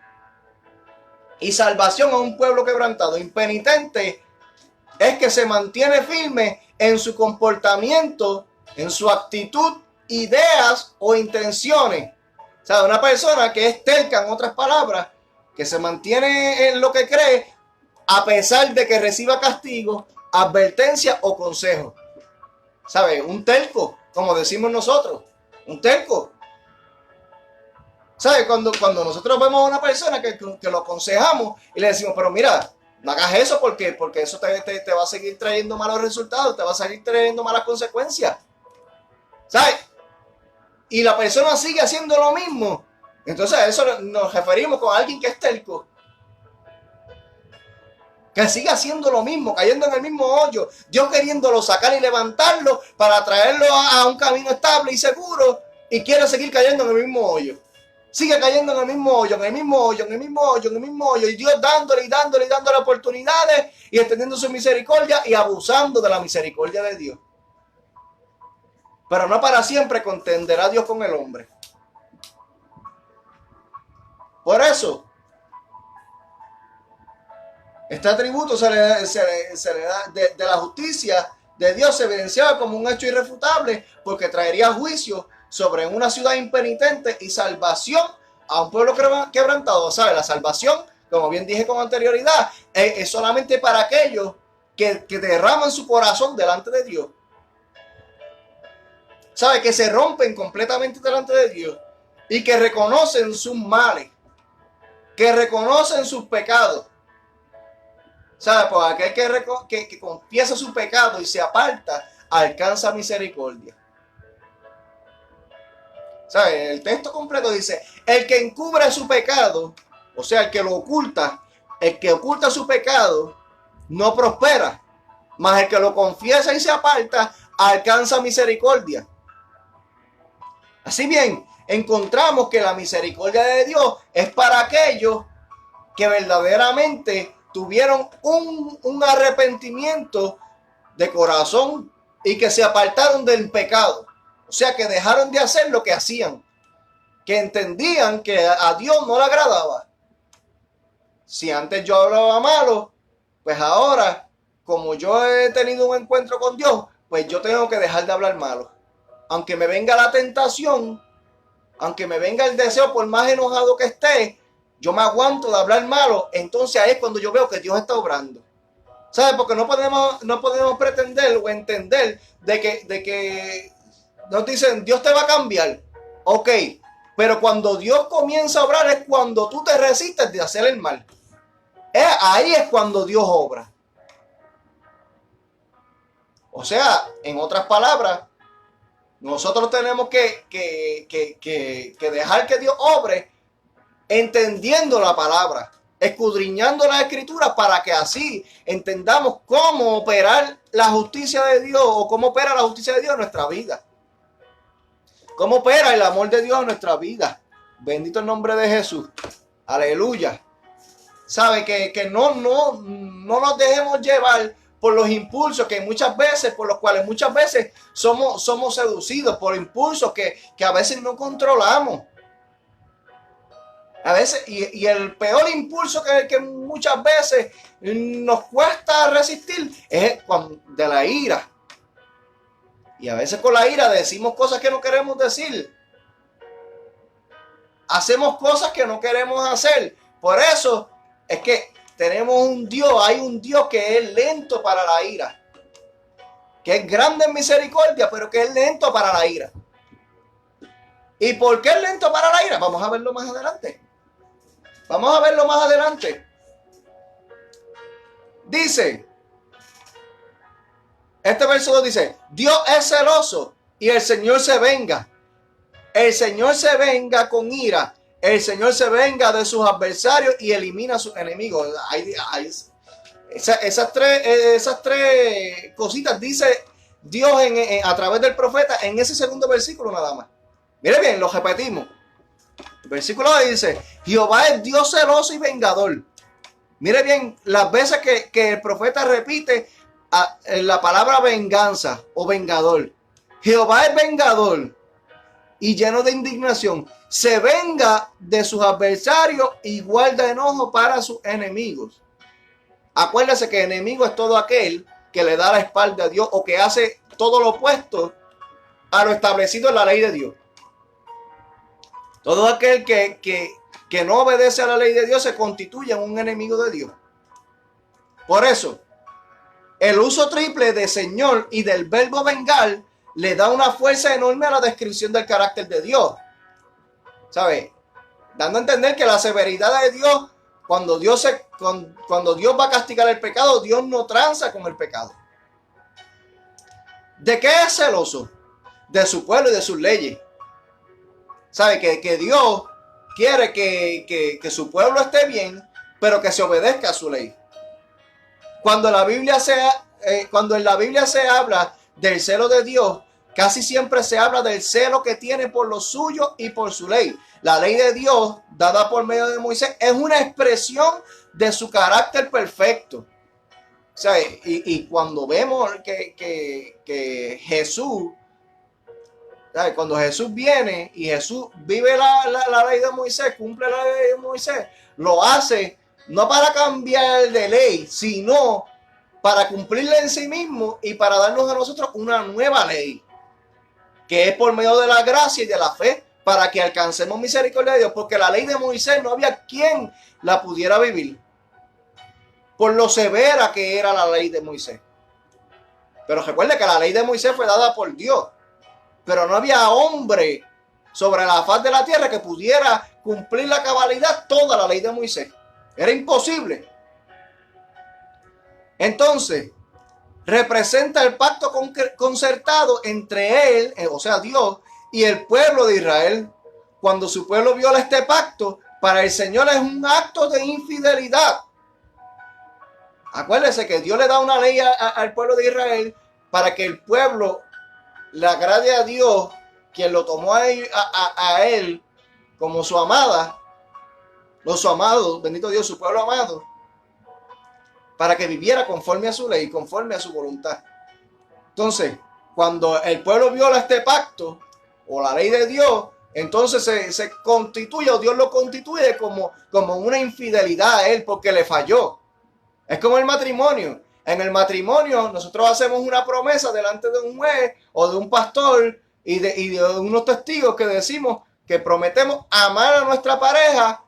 y salvación a un pueblo quebrantado. Impenitente es que se mantiene firme en su comportamiento, en su actitud, ideas o intenciones. O sea, una persona que es terca, en otras palabras, que se mantiene en lo que cree a pesar de que reciba castigo, advertencia o consejo. ¿Sabe? Un terco, como decimos nosotros. Un terco. ¿Sabe? Cuando nosotros vemos a una persona que lo aconsejamos y le decimos, pero mira, no hagas eso porque eso te va a seguir trayendo malos resultados, te va a seguir trayendo malas consecuencias. ¿Sabes? Y la persona sigue haciendo lo mismo. Entonces a eso nos referimos con alguien que es terco. Que sigue haciendo lo mismo, cayendo en el mismo hoyo. Dios queriéndolo sacar y levantarlo para traerlo a un camino estable y seguro. Y quiere seguir cayendo en el mismo hoyo. Sigue cayendo en el mismo hoyo, en el mismo hoyo, en el mismo hoyo, en el mismo hoyo. Y Dios dándole oportunidades y extendiendo su misericordia y abusando de la misericordia de Dios. Pero no para siempre contenderá Dios con el hombre. Por eso, este atributo se le da de la justicia de Dios, se evidenciaba como un hecho irrefutable porque traería juicio sobre una ciudad impenitente y salvación a un pueblo quebrantado. ¿Sabe? La salvación, como bien dije con anterioridad, es solamente para aquellos que derraman su corazón delante de Dios. ¿Sabe? Que se rompen completamente delante de Dios y que reconocen sus males, que reconocen sus pecados. ¿Sabe? Pues aquel que confiesa su pecado y se aparta, alcanza misericordia. ¿Sabe? El texto completo dice, el que encubre su pecado, o sea, el que lo oculta, el que oculta su pecado, no prospera. Mas el que lo confiesa y se aparta, alcanza misericordia. Así bien, encontramos que la misericordia de Dios es para aquellos que verdaderamente tuvieron un arrepentimiento de corazón y que se apartaron del pecado. O sea, que dejaron de hacer lo que hacían, que entendían que a Dios no le agradaba. Si antes yo hablaba malo, pues ahora, como yo he tenido un encuentro con Dios, pues yo tengo que dejar de hablar malo. Aunque me venga la tentación, aunque me venga el deseo, por más enojado que esté, yo me aguanto de hablar malo. Entonces ahí es cuando yo veo que Dios está obrando. ¿Sabes? Porque no podemos pretender o entender de que nos dicen, Dios te va a cambiar. Ok, Pero cuando Dios comienza a obrar es cuando tú te resistes de hacer el mal. Ahí es cuando Dios obra. O sea, en otras palabras, nosotros tenemos que dejar que Dios obre entendiendo la palabra, escudriñando la escritura para que así entendamos cómo operar la justicia de Dios o cómo opera la justicia de Dios en nuestra vida. Cómo opera el amor de Dios en nuestra vida. Bendito el nombre de Jesús. Aleluya. Sabe que no nos dejemos llevar por los impulsos por los cuales muchas veces somos seducidos, por impulsos que a veces no controlamos. A veces, y el peor impulso que muchas veces nos cuesta resistir es de la ira. Y a veces con la ira decimos cosas que no queremos decir. Hacemos cosas que no queremos hacer. Por eso es que hay un Dios que es lento para la ira. Que es grande en misericordia, pero que es lento para la ira. ¿Y por qué es lento para la ira? Vamos a verlo más adelante. Dice, este verso 2 dice, Dios es celoso y el Señor se venga. El Señor se venga con ira. El Señor se venga de sus adversarios y elimina a sus enemigos. Esas tres cositas dice Dios a través del profeta en ese segundo versículo nada más. Mire bien, lo repetimos. El versículo 2 dice, Jehová es Dios celoso y vengador. Mire bien las veces que el profeta repite la palabra venganza o vengador. Jehová es vengador y lleno de indignación. Se venga de sus adversarios y guarda enojo para sus enemigos. Acuérdese que enemigo es todo aquel que le da la espalda a Dios o que hace todo lo opuesto a lo establecido en la ley de Dios. Todo aquel que no obedece a la ley de Dios se constituye en un enemigo de Dios. Por eso, el uso triple de Señor y del verbo vengar le da una fuerza enorme a la descripción del carácter de Dios. ¿Sabe? Dando a entender que la severidad de Dios, cuando Dios va a castigar el pecado, Dios no tranza con el pecado. ¿De qué es celoso? De su pueblo y de sus leyes. ¿Sabe? Que Dios quiere que su pueblo esté bien, pero que se obedezca a su ley. Cuando en la Biblia se habla del celo de Dios, casi siempre se habla del celo que tiene por lo suyo y por su ley. La ley de Dios, dada por medio de Moisés, es una expresión de su carácter perfecto. ¿Sabe? Y cuando vemos que Jesús, ¿sabe? Cuando Jesús viene y Jesús vive la ley de Moisés, cumple la ley de Moisés, lo hace no para cambiar de ley, sino para cumplirla en sí mismo y para darnos a nosotros una nueva ley, que es por medio de la gracia y de la fe, para que alcancemos misericordia de Dios, porque la ley de Moisés no había quien la pudiera vivir, por lo severa que era la ley de Moisés. Pero recuerde que la ley de Moisés fue dada por Dios, pero no había hombre sobre la faz de la tierra que pudiera cumplir la cabalidad toda la ley de Moisés. Era imposible. Entonces, representa el pacto concertado entre él, o sea Dios, y el pueblo de Israel. Cuando su pueblo viola este pacto, para el Señor es un acto de infidelidad. Acuérdese que Dios le da una ley al pueblo de Israel para que el pueblo le agrade a Dios, quien lo tomó a él como su amada, o su amado, bendito Dios, su pueblo amado, para que viviera conforme a su ley, conforme a su voluntad. Entonces, cuando el pueblo viola este pacto o la ley de Dios, entonces se constituye, o Dios lo constituye como una infidelidad a él porque le falló. Es como el matrimonio. En el matrimonio nosotros hacemos una promesa delante de un juez o de un pastor y de unos testigos que decimos que prometemos amar a nuestra pareja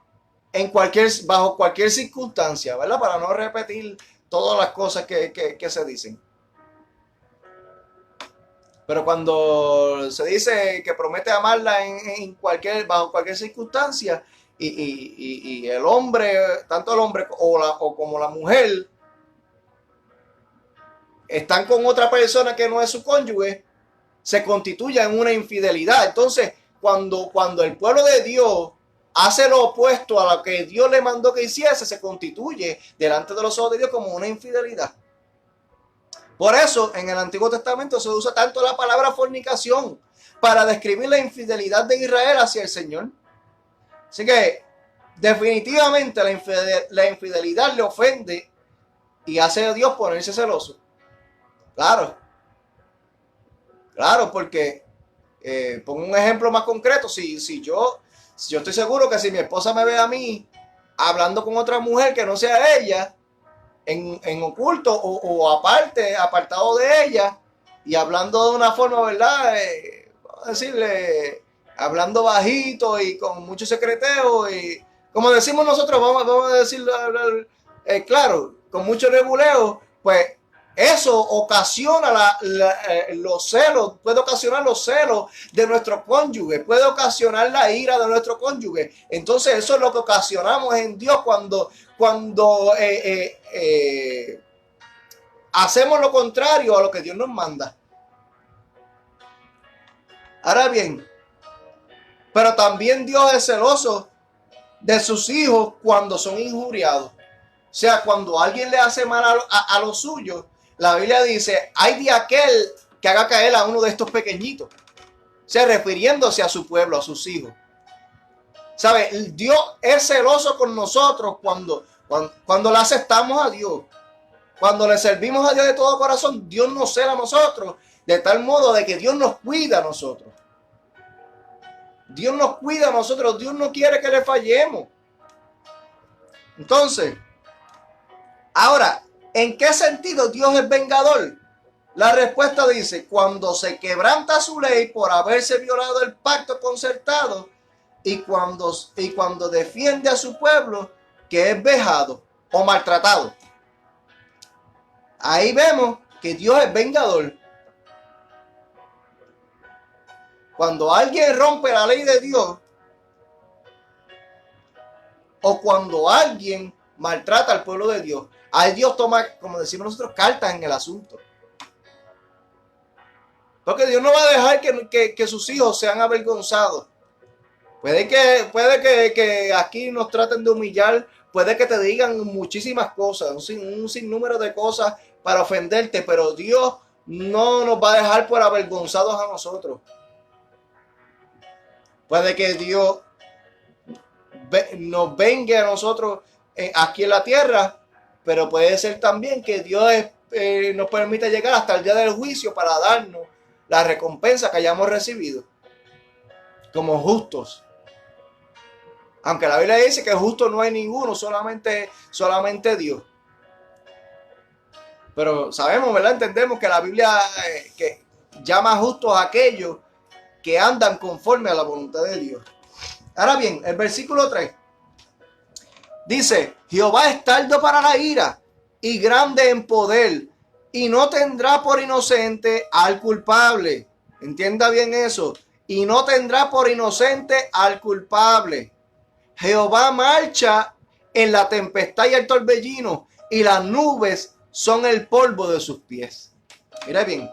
bajo cualquier circunstancia, ¿verdad? Para no repetir todas las cosas que se dicen. Pero cuando se dice que promete amarla bajo cualquier circunstancia, y el hombre, tanto el hombre o como la mujer, están con otra persona que no es su cónyuge, se constituye en una infidelidad. Entonces, cuando el pueblo de Dios hace lo opuesto a lo que Dios le mandó que hiciese, se constituye delante de los ojos de Dios como una infidelidad. Por eso, en el Antiguo Testamento se usa tanto la palabra fornicación para describir la infidelidad de Israel hacia el Señor. Así que, definitivamente, la infidelidad le ofende y hace a Dios ponerse celoso. Claro, porque, pongo un ejemplo más concreto, si yo estoy seguro que si mi esposa me ve a mí hablando con otra mujer que no sea ella, en oculto o aparte, apartado de ella, y hablando de una forma, ¿verdad? Vamos a decirle, hablando bajito y con mucho secreteo, y como decimos nosotros, vamos a decirlo, claro, con mucho rebuleo, pues eso ocasiona los celos, puede ocasionar los celos de nuestro cónyuge, puede ocasionar la ira de nuestro cónyuge. Entonces eso es lo que ocasionamos en Dios cuando hacemos lo contrario a lo que Dios nos manda. Ahora bien, pero también Dios es celoso de sus hijos cuando son injuriados. O sea, cuando alguien le hace mal a los suyos, la Biblia dice, hay de aquel que haga caer a uno de estos pequeñitos. O sea, refiriéndose a su pueblo, a sus hijos. ¿Sabe? Dios es celoso con nosotros cuando le aceptamos a Dios. Cuando le servimos a Dios de todo corazón, Dios nos cela a nosotros. De tal modo de que Dios nos cuida a nosotros. Dios nos cuida a nosotros. Dios no quiere que le fallemos. Entonces, ahora, ¿en qué sentido Dios es vengador? La respuesta dice, cuando se quebranta su ley por haberse violado el pacto concertado y cuando defiende a su pueblo que es vejado o maltratado. Ahí vemos que Dios es vengador. Cuando alguien rompe la ley de Dios o cuando alguien maltrata al pueblo de Dios, ahí Dios toma, como decimos nosotros, cartas en el asunto. Porque Dios no va a dejar que sus hijos sean avergonzados. Puede que aquí nos traten de humillar, puede que te digan muchísimas cosas, un sinnúmero de cosas para ofenderte, pero Dios no nos va a dejar por avergonzados a nosotros. Puede que Dios nos vengue a nosotros aquí en la tierra, pero puede ser también que Dios nos permita llegar hasta el día del juicio para darnos la recompensa que hayamos recibido como justos. Aunque la Biblia dice que justo no hay ninguno, solamente Dios. Pero sabemos, ¿verdad? Entendemos que la Biblia que llama justos a aquellos que andan conforme a la voluntad de Dios. Ahora bien, el versículo 3 dice, Jehová es tardo para la ira y grande en poder, y no tendrá por inocente al culpable. Entienda bien eso. Y no tendrá por inocente al culpable. Jehová marcha en la tempestad y el torbellino, y las nubes son el polvo de sus pies. Mira bien.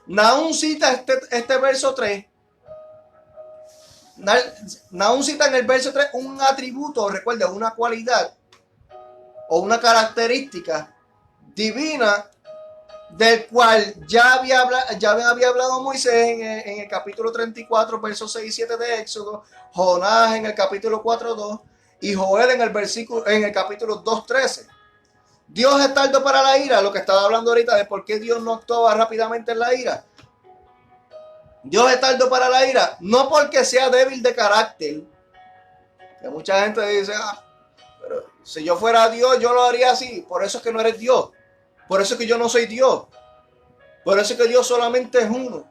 Nahum cita este verso 3. Nahum cita en el verso 3 un atributo, recuerda, una cualidad o una característica divina del cual ya había hablado Moisés en el capítulo 34, versos 6 y 7 de Éxodo, Jonás en el capítulo 4:2 y Joel en el capítulo 2:13. Dios es tardo para la ira, lo que estaba hablando ahorita de por qué Dios no actuaba rápidamente en la ira. Dios es tardo para la ira, no porque sea débil de carácter. Que mucha gente dice, pero si yo fuera Dios, yo lo haría así. Por eso es que no eres Dios. Por eso es que yo no soy Dios. Por eso es que Dios solamente es uno.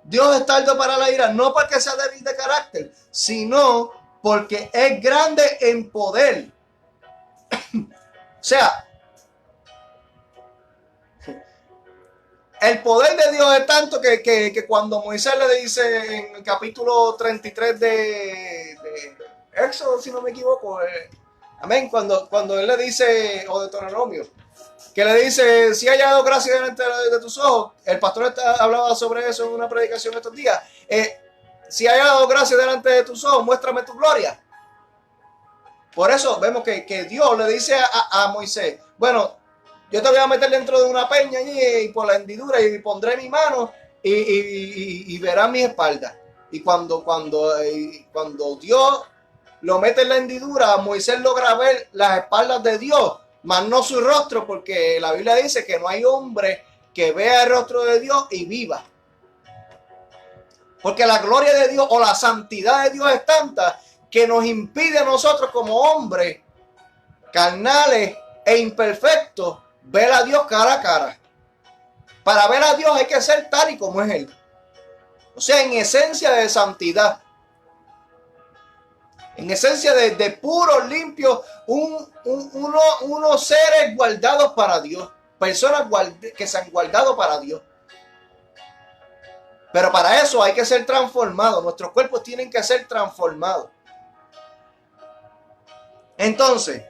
Dios es tardo para la ira, no porque sea débil de carácter, sino porque es grande en poder. O sea, El poder de Dios es tanto que cuando Moisés le dice en el capítulo 33 de Éxodo, si no me equivoco, amén, cuando él le dice, o de Deuteronomio, que le dice, si haya dado gracia delante de tus ojos, el pastor hablaba sobre eso en una predicación estos días, si haya dado gracia delante de tus ojos, muéstrame tu gloria. Por eso vemos que Dios le dice a Moisés, bueno, yo te voy a meter dentro de una peña y por la hendidura y pondré mi mano y verás mi espalda. Y cuando Dios lo mete en la hendidura, Moisés logra ver las espaldas de Dios, mas no su rostro, porque la Biblia dice que no hay hombre que vea el rostro de Dios y viva. Porque la gloria de Dios o la santidad de Dios es tanta que nos impide a nosotros como hombres carnales e imperfectos ver a Dios cara a cara. Para ver a Dios hay que ser tal y como es Él. O sea, en esencia de santidad. En esencia de puro, limpio, unos seres guardados para Dios. Personas que se han guardado para Dios. Pero para eso hay que ser transformados. Nuestros cuerpos tienen que ser transformados. Entonces,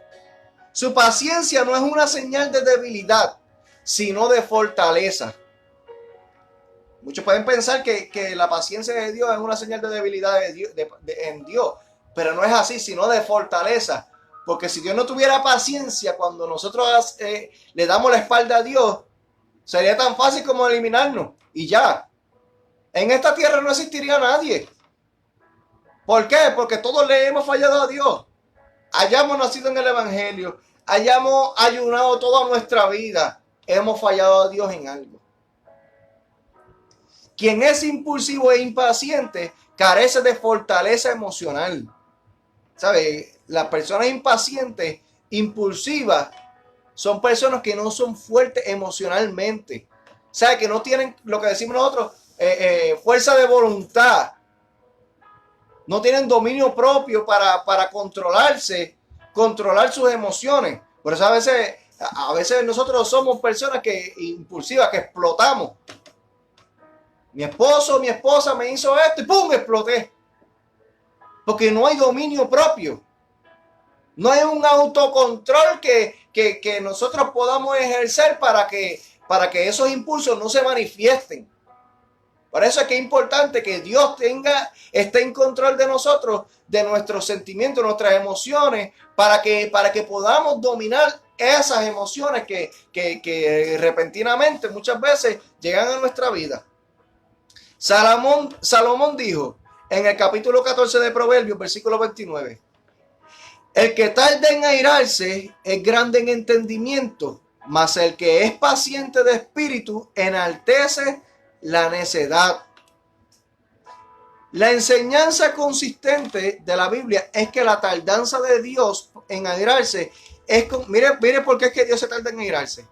su paciencia no es una señal de debilidad, sino de fortaleza. Muchos pueden pensar que la paciencia de Dios es una señal de debilidad en Dios, pero no es así, sino de fortaleza. Porque si Dios no tuviera paciencia cuando nosotros le damos la espalda a Dios, sería tan fácil como eliminarnos y ya. En esta tierra no existiría nadie. ¿Por qué? Porque todos le hemos fallado a Dios. Hayamos nacido en el Evangelio, hayamos ayunado toda nuestra vida, hemos fallado a Dios en algo. Quien es impulsivo e impaciente carece de fortaleza emocional. ¿Sabe? Las personas impacientes, impulsivas, son personas que no son fuertes emocionalmente. O sea, que no tienen lo que decimos nosotros, fuerza de voluntad. No tienen dominio propio para controlar sus emociones. Por eso a veces nosotros somos personas impulsivas, que explotamos. Mi esposo, mi esposa me hizo esto y ¡pum! Exploté. Porque no hay dominio propio. No hay un autocontrol que nosotros podamos ejercer para que esos impulsos no se manifiesten. Por eso es que es importante que Dios esté en control de nosotros, de nuestros sentimientos, nuestras emociones, para que podamos dominar esas emociones que repentinamente muchas veces llegan a nuestra vida. Salomón dijo en el capítulo 14 de Proverbios, versículo 29, el que tarda en airarse es grande en entendimiento, mas el que es paciente de espíritu enaltece la necedad. La enseñanza consistente de la Biblia es que la tardanza de Dios en airarse mire por qué es que Dios se tarda en airarse.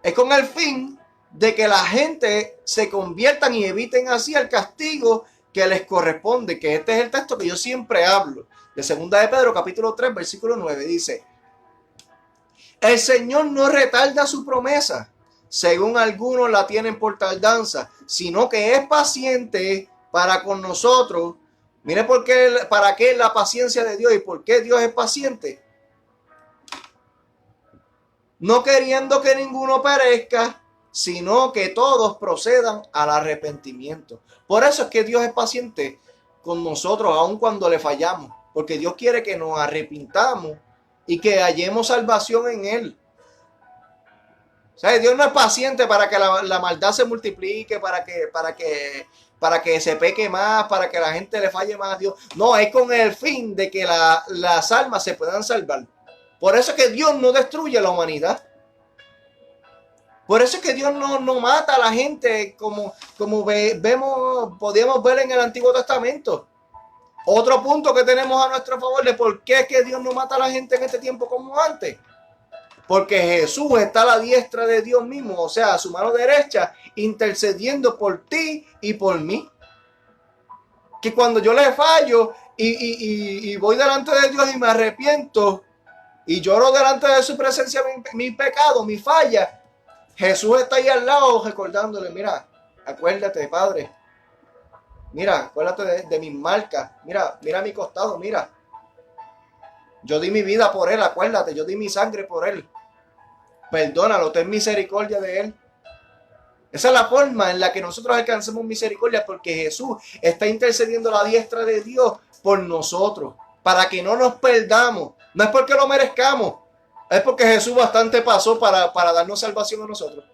Es con el fin de que la gente se conviertan y eviten así el castigo que les corresponde, que este es el texto que yo siempre hablo, de 2 de Pedro capítulo 3 versículo 9, dice: el Señor no retarda su promesa, según algunos la tienen por tardanza, sino que es paciente para con nosotros. Mire para qué la paciencia de Dios y por qué Dios es paciente. No queriendo que ninguno perezca, sino que todos procedan al arrepentimiento. Por eso es que Dios es paciente con nosotros, aun cuando le fallamos, porque Dios quiere que nos arrepintamos y que hallemos salvación en Él. O sea, Dios no es paciente para que la maldad se multiplique, para que se peque más, para que la gente le falle más a Dios. No, es con el fin de que las almas se puedan salvar. Por eso es que Dios no destruye la humanidad. Por eso es que Dios no mata a la gente como podíamos ver en el Antiguo Testamento. Otro punto que tenemos a nuestro favor de por qué es que Dios no mata a la gente en este tiempo como antes. Porque Jesús está a la diestra de Dios mismo, o sea, a su mano derecha, intercediendo por ti y por mí. Que cuando yo le fallo y voy delante de Dios y me arrepiento y lloro delante de su presencia mi pecado, mi falla, Jesús está ahí al lado recordándole, mira, acuérdate, Padre. Mira, acuérdate de mis marcas. Mira mi costado, mira. Yo di mi vida por él, acuérdate, yo di mi sangre por él. Perdónalo, ten misericordia de él. Esa es la forma en la que nosotros alcancemos misericordia, porque Jesús está intercediendo a la diestra de Dios por nosotros, para que no nos perdamos. No es porque lo merezcamos, es porque Jesús bastante pasó para darnos salvación a nosotros.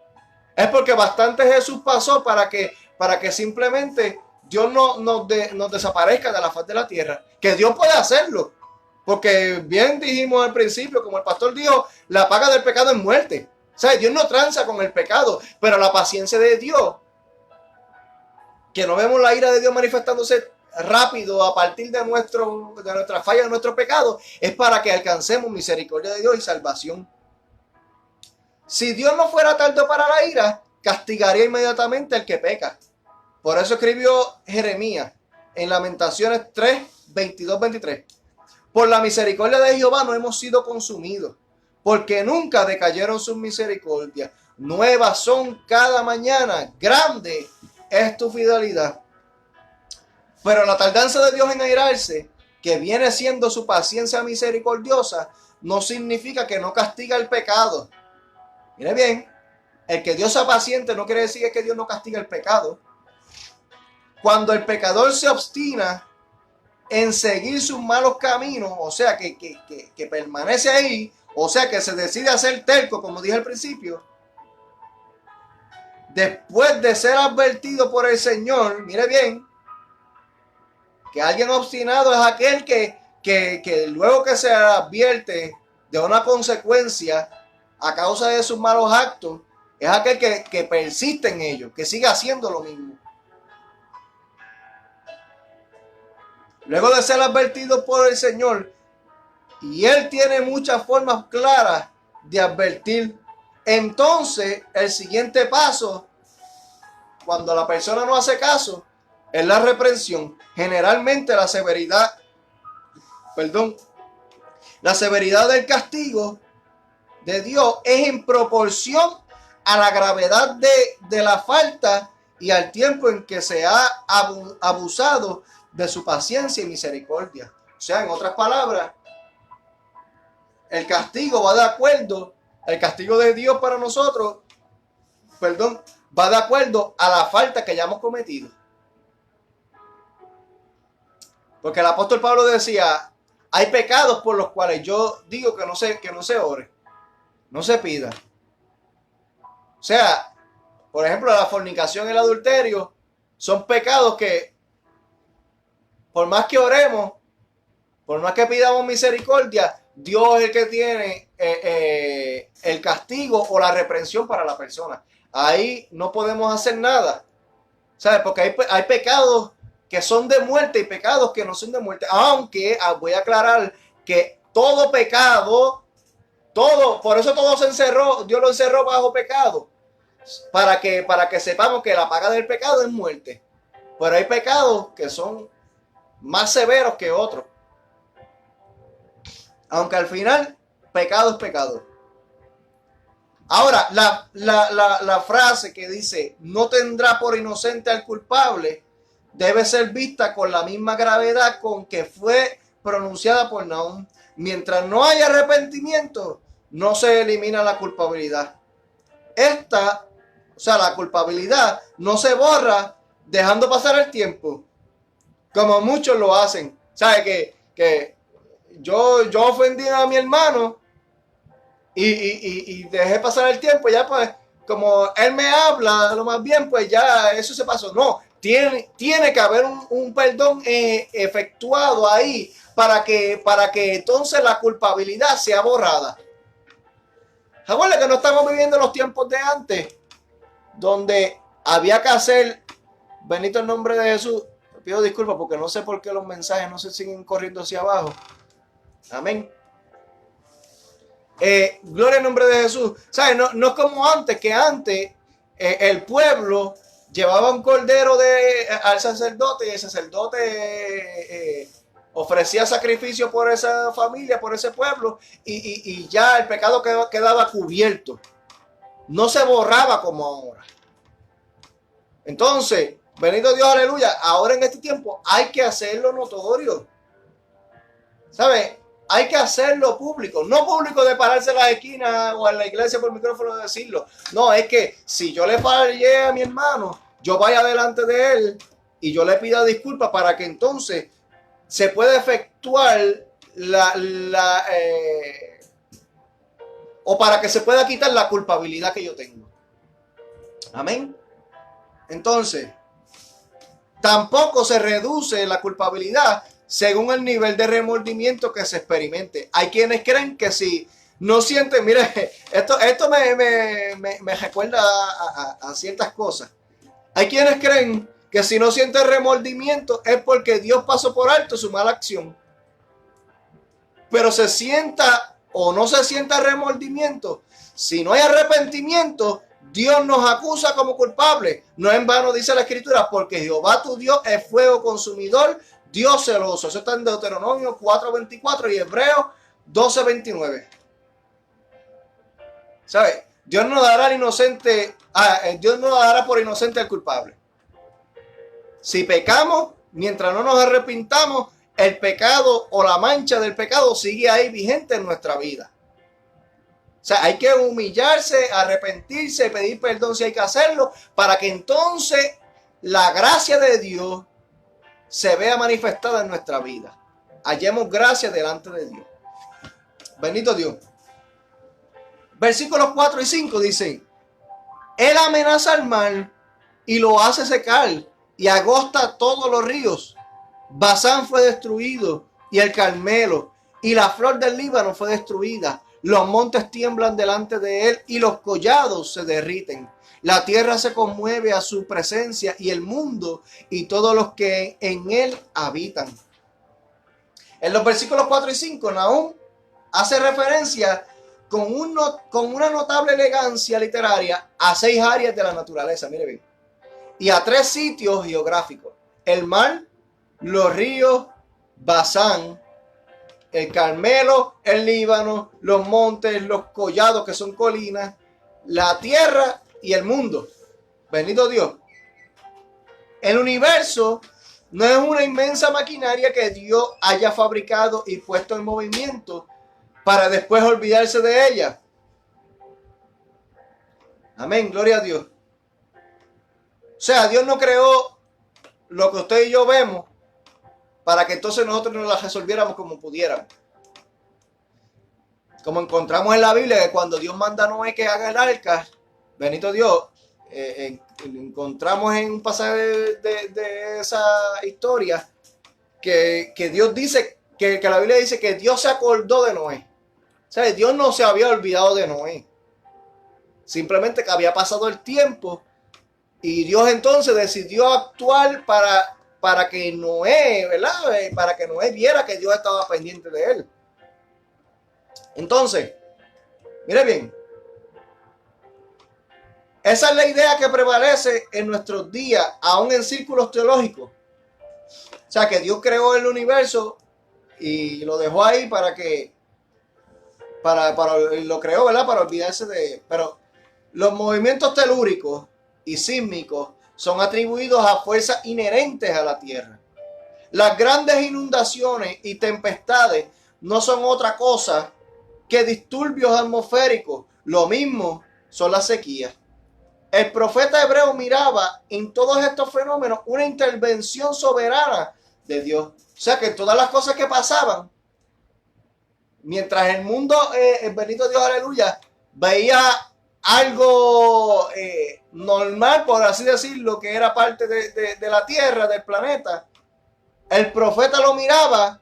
Es porque bastante Jesús pasó para que simplemente Dios nos desaparezca de la faz de la tierra. Que Dios puede hacerlo, porque bien dijimos al principio, como el pastor dijo, la paga del pecado es muerte. O sea, Dios no tranza con el pecado, pero la paciencia de Dios, que no vemos la ira de Dios manifestándose rápido a partir de nuestra falla, de nuestro pecado, es para que alcancemos misericordia de Dios y salvación. Si Dios no fuera tardo para la ira, castigaría inmediatamente al que peca. Por eso escribió Jeremías en Lamentaciones 3, 22, 23. Por la misericordia de Jehová no hemos sido consumidos, porque nunca decayeron sus misericordias. Nuevas son cada mañana, grande es tu fidelidad. Pero la tardanza de Dios en airarse, que viene siendo su paciencia misericordiosa, no significa que no castiga el pecado. Mire bien, el que Dios sea paciente no quiere decir que Dios no castiga el pecado. Cuando el pecador se obstina en seguir sus malos caminos, o sea, que permanece ahí, o sea, que se decide a ser terco, como dije al principio, después de ser advertido por el Señor, mire bien, que alguien obstinado es aquel que luego que se advierte de una consecuencia a causa de sus malos actos, es aquel que persiste en ello, que sigue haciendo lo mismo. Luego de ser advertido por el Señor, y Él tiene muchas formas claras de advertir, entonces el siguiente paso, cuando la persona no hace caso, es la reprensión. Generalmente la severidad del castigo de Dios es en proporción a la gravedad de la falta y al tiempo en que se ha abusado de su paciencia y misericordia. O sea, en otras palabras, el castigo va de acuerdo, el castigo de Dios para nosotros, va de acuerdo a la falta que hayamos cometido. Porque el apóstol Pablo decía, hay pecados por los cuales yo digo que no se ore, no se pida. O sea, por ejemplo, la fornicación y el adulterio son pecados que, por más que oremos, por más que pidamos misericordia, Dios es el que tiene el castigo o la reprensión para la persona. Ahí no podemos hacer nada, ¿sabes? Porque hay pecados que son de muerte y pecados que no son de muerte. Aunque voy a aclarar que todo pecado, por eso todo se encerró, Dios lo encerró bajo pecado, para que sepamos que la paga del pecado es muerte. Pero hay pecados que son más severos que otros. Aunque al final, pecado es pecado. Ahora, la frase que dice, no tendrá por inocente al culpable, debe ser vista con la misma gravedad con que fue pronunciada por Nahum. Mientras no haya arrepentimiento, no se elimina la culpabilidad. La culpabilidad no se borra dejando pasar el tiempo, como muchos lo hacen. ¿Sabe? Que yo ofendí a mi hermano y dejé pasar el tiempo, ya pues, como él me habla, lo más bien, pues ya eso se pasó. No, tiene que haber un perdón efectuado ahí para que entonces la culpabilidad sea borrada. Recuerda que no estamos viviendo los tiempos de antes, donde había que hacer, bendito el nombre de Jesús. Pido disculpas porque no sé por qué los mensajes no se siguen corriendo hacia abajo. Amén. Gloria al nombre de Jesús. ¿Sabes? No es como antes, que antes el pueblo llevaba un cordero al sacerdote y el sacerdote ofrecía sacrificio por esa familia, por ese pueblo, y ya el pecado quedaba cubierto. no se borraba como ahora. Entonces, bendito Dios, aleluya, ahora en este tiempo hay que hacerlo notorio. ¿Sabes? Hay que hacerlo público. No público de pararse en las esquinas o en la iglesia por micrófono de decirlo. No, es que si yo le fallé a mi hermano, yo vaya delante de él y yo le pida disculpas para que entonces se pueda efectuar o para que se pueda quitar la culpabilidad que yo tengo. Amén. Entonces, tampoco se reduce la culpabilidad según el nivel de remordimiento que se experimente. Hay quienes creen que si no sienten, mire, esto me recuerda a ciertas cosas. Hay quienes creen que si no siente remordimiento es porque Dios pasó por alto su mala acción. Pero se sienta o no se sienta remordimiento, si no hay arrepentimiento, Dios nos acusa como culpables. No en vano dice la Escritura, porque Jehová tu Dios es fuego consumidor, Dios celoso. Eso está en Deuteronomio 4:24 y Hebreos 12:29. ¿Sabes? Dios no dará al inocente, Dios no dará por inocente al culpable. Si pecamos, mientras no nos arrepintamos, el pecado o la mancha del pecado sigue ahí vigente en nuestra vida. O sea, hay que humillarse, arrepentirse, pedir perdón si hay que hacerlo, para que entonces la gracia de Dios se vea manifestada en nuestra vida. Hallemos gracia delante de Dios. Bendito Dios. Versículos 4 y 5 dicen: Él amenaza al mar y lo hace secar y agosta todos los ríos. Basán fue destruido y el Carmelo y la flor del Líbano fue destruida. Los montes tiemblan delante de él y los collados se derriten. La tierra se conmueve a su presencia y el mundo y todos los que en él habitan. En los versículos 4 y 5, Nahum hace referencia con una notable elegancia literaria a 6 áreas de la naturaleza, mire bien, y a 3 sitios geográficos: el mar, los ríos, Basán, el Carmelo, el Líbano, los montes, los collados que son colinas, la tierra y el mundo. Bendito Dios. El universo no es una inmensa maquinaria que Dios haya fabricado y puesto en movimiento para después olvidarse de ella. Amén, gloria a Dios. O sea, Dios no creó lo que usted y yo vemos para que entonces nosotros nos la resolviéramos como pudiéramos. Como encontramos en la Biblia, que cuando Dios manda a Noé que haga el arca, bendito Dios, encontramos en un pasaje de esa historia que Dios dice, que la Biblia dice que Dios se acordó de Noé. O sea, Dios no se había olvidado de Noé. Simplemente que había pasado el tiempo y Dios entonces decidió actuar para que Noé, ¿verdad? Para que Noé viera que Dios estaba pendiente de él. Entonces, mire bien, esa es la idea que prevalece en nuestros días, aún en círculos teológicos. O sea, que Dios creó el universo y lo dejó ahí lo creó, ¿verdad? Para olvidarse de él. Pero los movimientos telúricos y sísmicos son atribuidos a fuerzas inherentes a la Tierra. Las grandes inundaciones y tempestades no son otra cosa que disturbios atmosféricos. Lo mismo son las sequías. El profeta hebreo miraba en todos estos fenómenos una intervención soberana de Dios. O sea que todas las cosas que pasaban, mientras el mundo, bendito Dios, aleluya, veía algo normal, por así decirlo, que era parte de la tierra, del planeta, el profeta lo miraba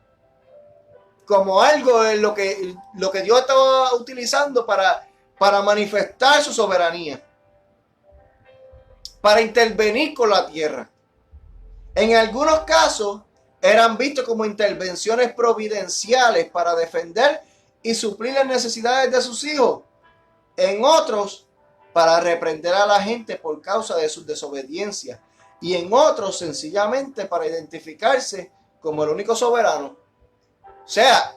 como algo en lo que Dios estaba utilizando para manifestar su soberanía, para intervenir con la tierra. En algunos casos eran vistos como intervenciones providenciales para defender y suplir las necesidades de sus hijos. En otros, para reprender a la gente por causa de sus desobediencias. Y en otros, sencillamente para identificarse como el único soberano. O sea,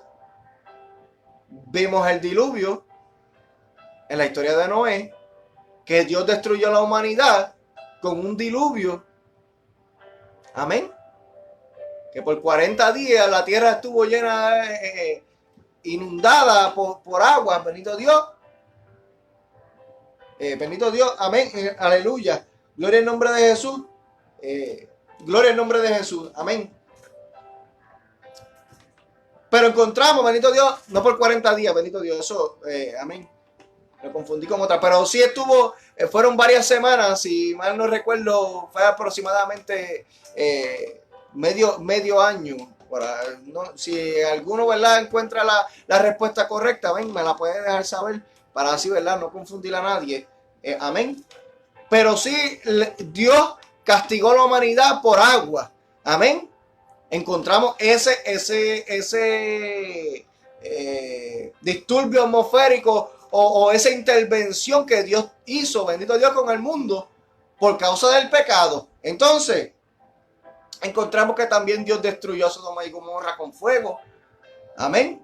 vimos el diluvio en la historia de Noé, que Dios destruyó la humanidad con un diluvio. Amén. Que por 40 días la tierra estuvo llena, inundada por agua. Bendito Dios. Bendito Dios. Amén. Aleluya. Gloria al nombre de Jesús. Gloria al nombre de Jesús. Amén. Pero encontramos, bendito Dios, no por 40 días, bendito Dios, eso, amén. Me confundí con otra, pero sí estuvo, fueron varias semanas, si mal no recuerdo, fue aproximadamente medio año. No, si alguno, ¿verdad?, encuentra la respuesta correcta, ven, me la puede dejar saber para así, ¿verdad?, no confundir a nadie. Amén. Pero sí, Dios castigó a la humanidad por agua. Amén. Encontramos ese disturbio atmosférico o esa intervención que Dios hizo, bendito Dios, con el mundo por causa del pecado. Entonces, encontramos que también Dios destruyó a Sodoma y Gomorra con fuego. Amén.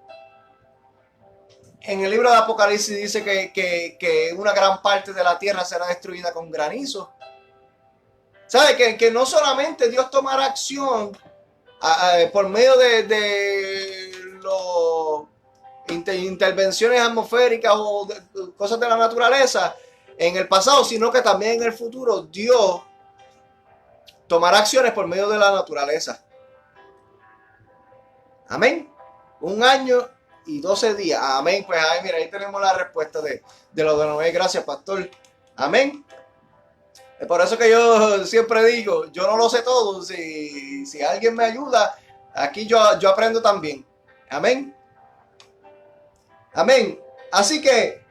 En el libro de Apocalipsis dice que una gran parte de la tierra será destruida con granizo. ¿Sabe? Que no solamente Dios tomará acción por medio de intervenciones atmosféricas o cosas de la naturaleza en el pasado, sino que también en el futuro Dios tomará acciones por medio de la naturaleza. Amén. 1 año y 12 días. Amén. Pues mira, ahí tenemos la respuesta de lo de Noé. Gracias, pastor. Amén. Es por eso que yo siempre digo, yo no lo sé todo. Si alguien me ayuda, aquí yo aprendo también. Amén. Amén. Así que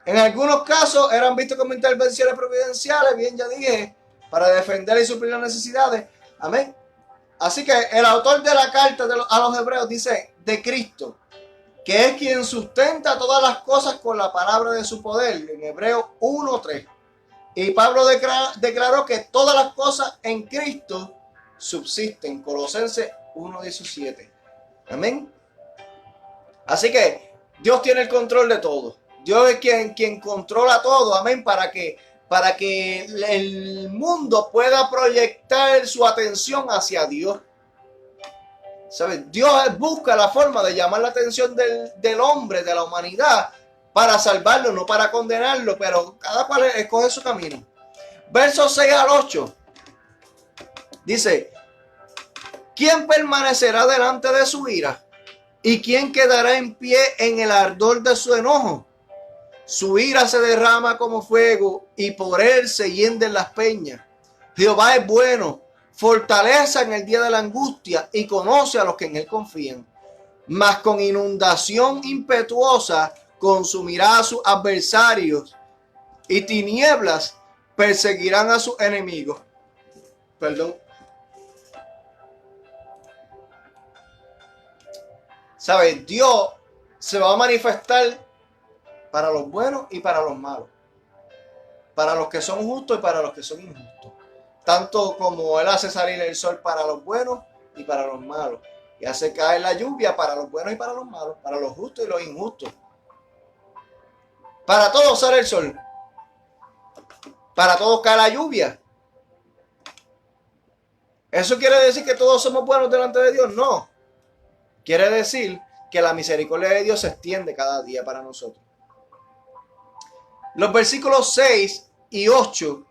en algunos casos eran vistos como intervenciones providenciales, bien ya dije, para defender y suplir las necesidades. Amén. Así que el autor de la carta a los hebreos dice de Cristo, que es quien sustenta todas las cosas con la palabra de su poder, en Hebreos 1:3. Y Pablo declaró que todas las cosas en Cristo subsisten, Colosenses 1:17. Amén. Así que Dios tiene el control de todo. Dios es quien controla todo. Amén. Para que el mundo pueda proyectar su atención hacia Dios. ¿Sabes? Dios busca la forma de llamar la atención del hombre, de la humanidad, para salvarlo, no para condenarlo, pero cada cual escoge su camino. Versos 6 al 8. Dice, ¿quién permanecerá delante de su ira? ¿Y quién quedará en pie en el ardor de su enojo? Su ira se derrama como fuego y por él se hienden las peñas. Jehová es bueno, fortaleza en el día de la angustia y conoce a los que en él confían. Mas con inundación impetuosa consumirá a sus adversarios y tinieblas perseguirán a sus enemigos. Perdón. ¿Sabes? Dios se va a manifestar para los buenos y para los malos. Para los que son justos y para los que son injustos. Tanto como Él hace salir el sol para los buenos y para los malos. Y hace caer la lluvia para los buenos y para los malos. Para los justos y los injustos. Para todos sale el sol. Para todos cae la lluvia. ¿Eso quiere decir que todos somos buenos delante de Dios? No. Quiere decir que la misericordia de Dios se extiende cada día para nosotros. Los versículos 6 y 8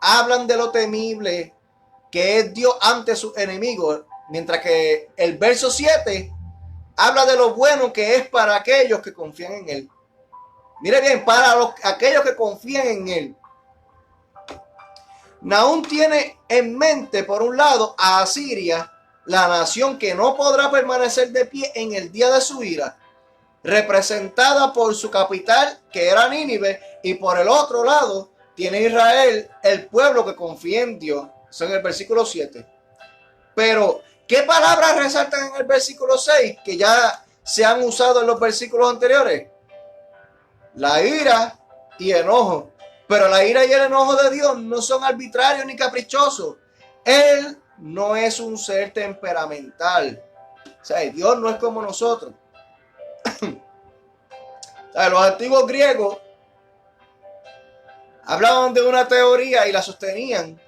hablan de lo temible que es Dios ante sus enemigos, mientras que el verso 7 habla de lo bueno que es para aquellos que confían en Él. Mire bien, para aquellos que confían en Él. Nahum tiene en mente, por un lado, a Asiria, la nación que no podrá permanecer de pie en el día de su ira, representada por su capital, que era Nínive, y por el otro lado tiene Israel, el pueblo que confía en Dios. Eso en el versículo 7. Pero, ¿qué palabras resaltan en el versículo 6 que ya se han usado en los versículos anteriores? La ira y enojo. Pero la ira y el enojo de Dios no son arbitrarios ni caprichosos. Él no es un ser temperamental. O sea, Dios no es como nosotros. O sea, los antiguos griegos hablaban de una teoría y la sostenían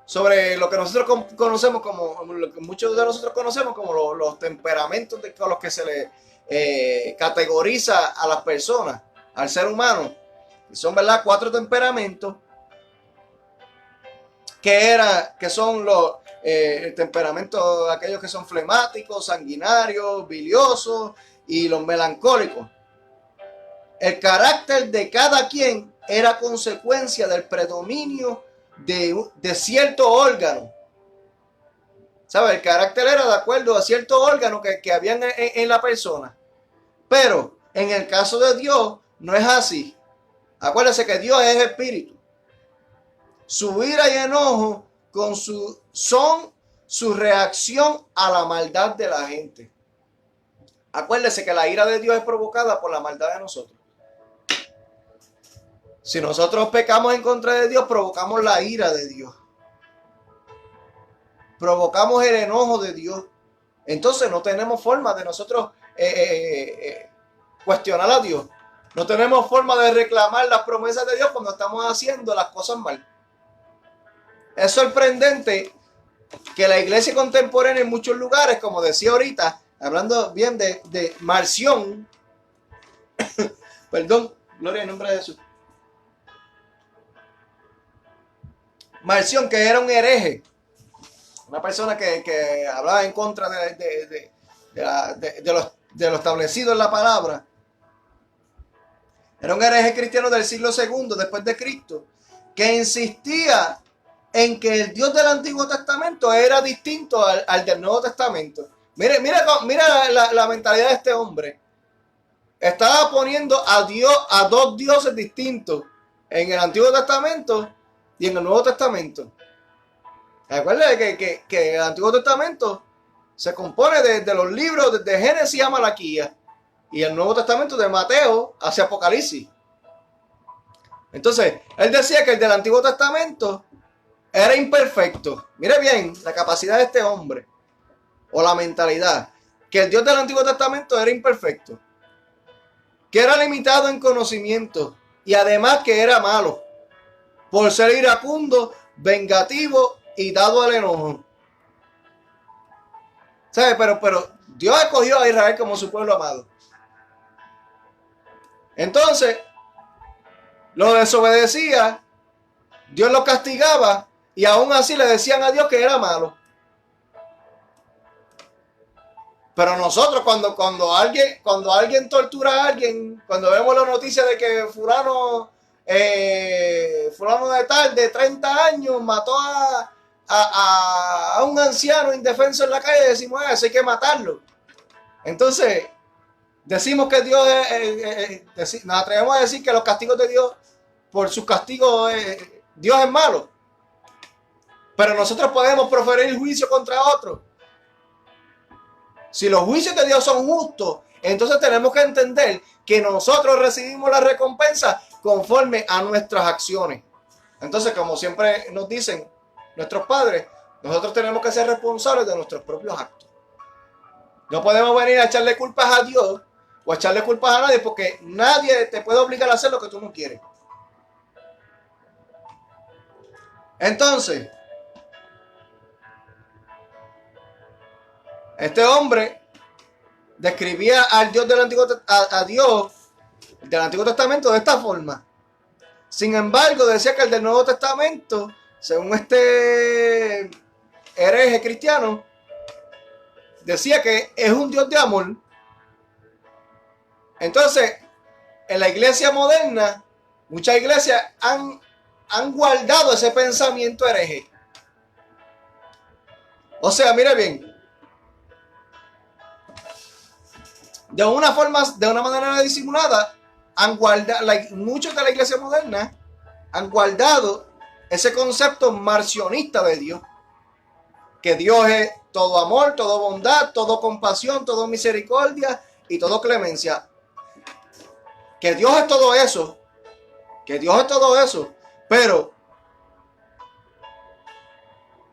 sobre lo que nosotros conocemos como, lo que muchos de nosotros conocemos como los temperamentos con los que se le categoriza a las personas, al ser humano. Y son, ¿verdad?, 4 temperamentos que son los temperamentos de aquellos que son flemáticos, sanguinarios, biliosos y los melancólicos. El carácter de cada quien era consecuencia del predominio de cierto órgano. ¿Sabe? El carácter era de acuerdo a cierto órgano que habían en la persona. Pero en el caso de Dios no es así. Acuérdense que Dios es espíritu. Su ira y enojo son su reacción a la maldad de la gente. Acuérdense que la ira de Dios es provocada por la maldad de nosotros. Si nosotros pecamos en contra de Dios, provocamos la ira de Dios. Provocamos el enojo de Dios. Entonces no tenemos forma de nosotros cuestionar a Dios. No tenemos forma de reclamar las promesas de Dios cuando estamos haciendo las cosas mal. Es sorprendente que la iglesia contemporánea en muchos lugares, como decía ahorita, hablando bien de Marción, perdón, gloria en nombre de Jesús. Marción, que era un hereje, una persona que hablaba en contra de lo establecido en la palabra. Era un hereje cristiano del siglo II después de Cristo, que insistía en que el Dios del Antiguo Testamento era distinto al del Nuevo Testamento. Mira la mentalidad de este hombre. Estaba poniendo a Dios, a 2 dioses distintos en el Antiguo Testamento y en el Nuevo Testamento. Recuerden que el Antiguo Testamento se compone de los libros de Génesis a Malaquías y el Nuevo Testamento de Mateo hacia Apocalipsis. Entonces, él decía que el del Antiguo Testamento era imperfecto. Mire bien la capacidad de este hombre o la mentalidad, que el Dios del Antiguo Testamento era imperfecto, que era limitado en conocimiento y además que era malo por ser iracundo, vengativo y dado al enojo. ¿Sabe? Pero Dios escogió a Israel como su pueblo amado. Entonces, lo desobedecía, Dios lo castigaba y aún así le decían a Dios que era malo. Pero nosotros cuando alguien tortura a alguien, cuando vemos la noticia de que fulano de tal, de 30 años, mató a un anciano indefenso en la calle, decimos, eso hay que matarlo. Entonces, decimos que Dios nos atrevemos a decir que los castigos de Dios, por sus castigos, Dios es malo. Pero nosotros podemos proferir juicio contra otros. Si los juicios de Dios son justos, entonces tenemos que entender que nosotros recibimos la recompensa conforme a nuestras acciones. Entonces, como siempre nos dicen nuestros padres, nosotros tenemos que ser responsables de nuestros propios actos. No podemos venir a echarle culpas a Dios o a echarle culpas a nadie, porque nadie te puede obligar a hacer lo que tú no quieres. Entonces, este hombre describía al Dios del Antiguo del Antiguo Testamento de esta forma. Sin embargo, decía que el del Nuevo Testamento, según este hereje cristiano, decía que es un Dios de amor. Entonces, en la iglesia moderna, muchas iglesias han guardado ese pensamiento hereje. O sea, mire bien, de una manera disimulada, muchos de la iglesia moderna han guardado ese concepto marcionista de Dios. Que Dios es todo amor, todo bondad, todo compasión, todo misericordia y todo clemencia. Que Dios es todo eso. Pero,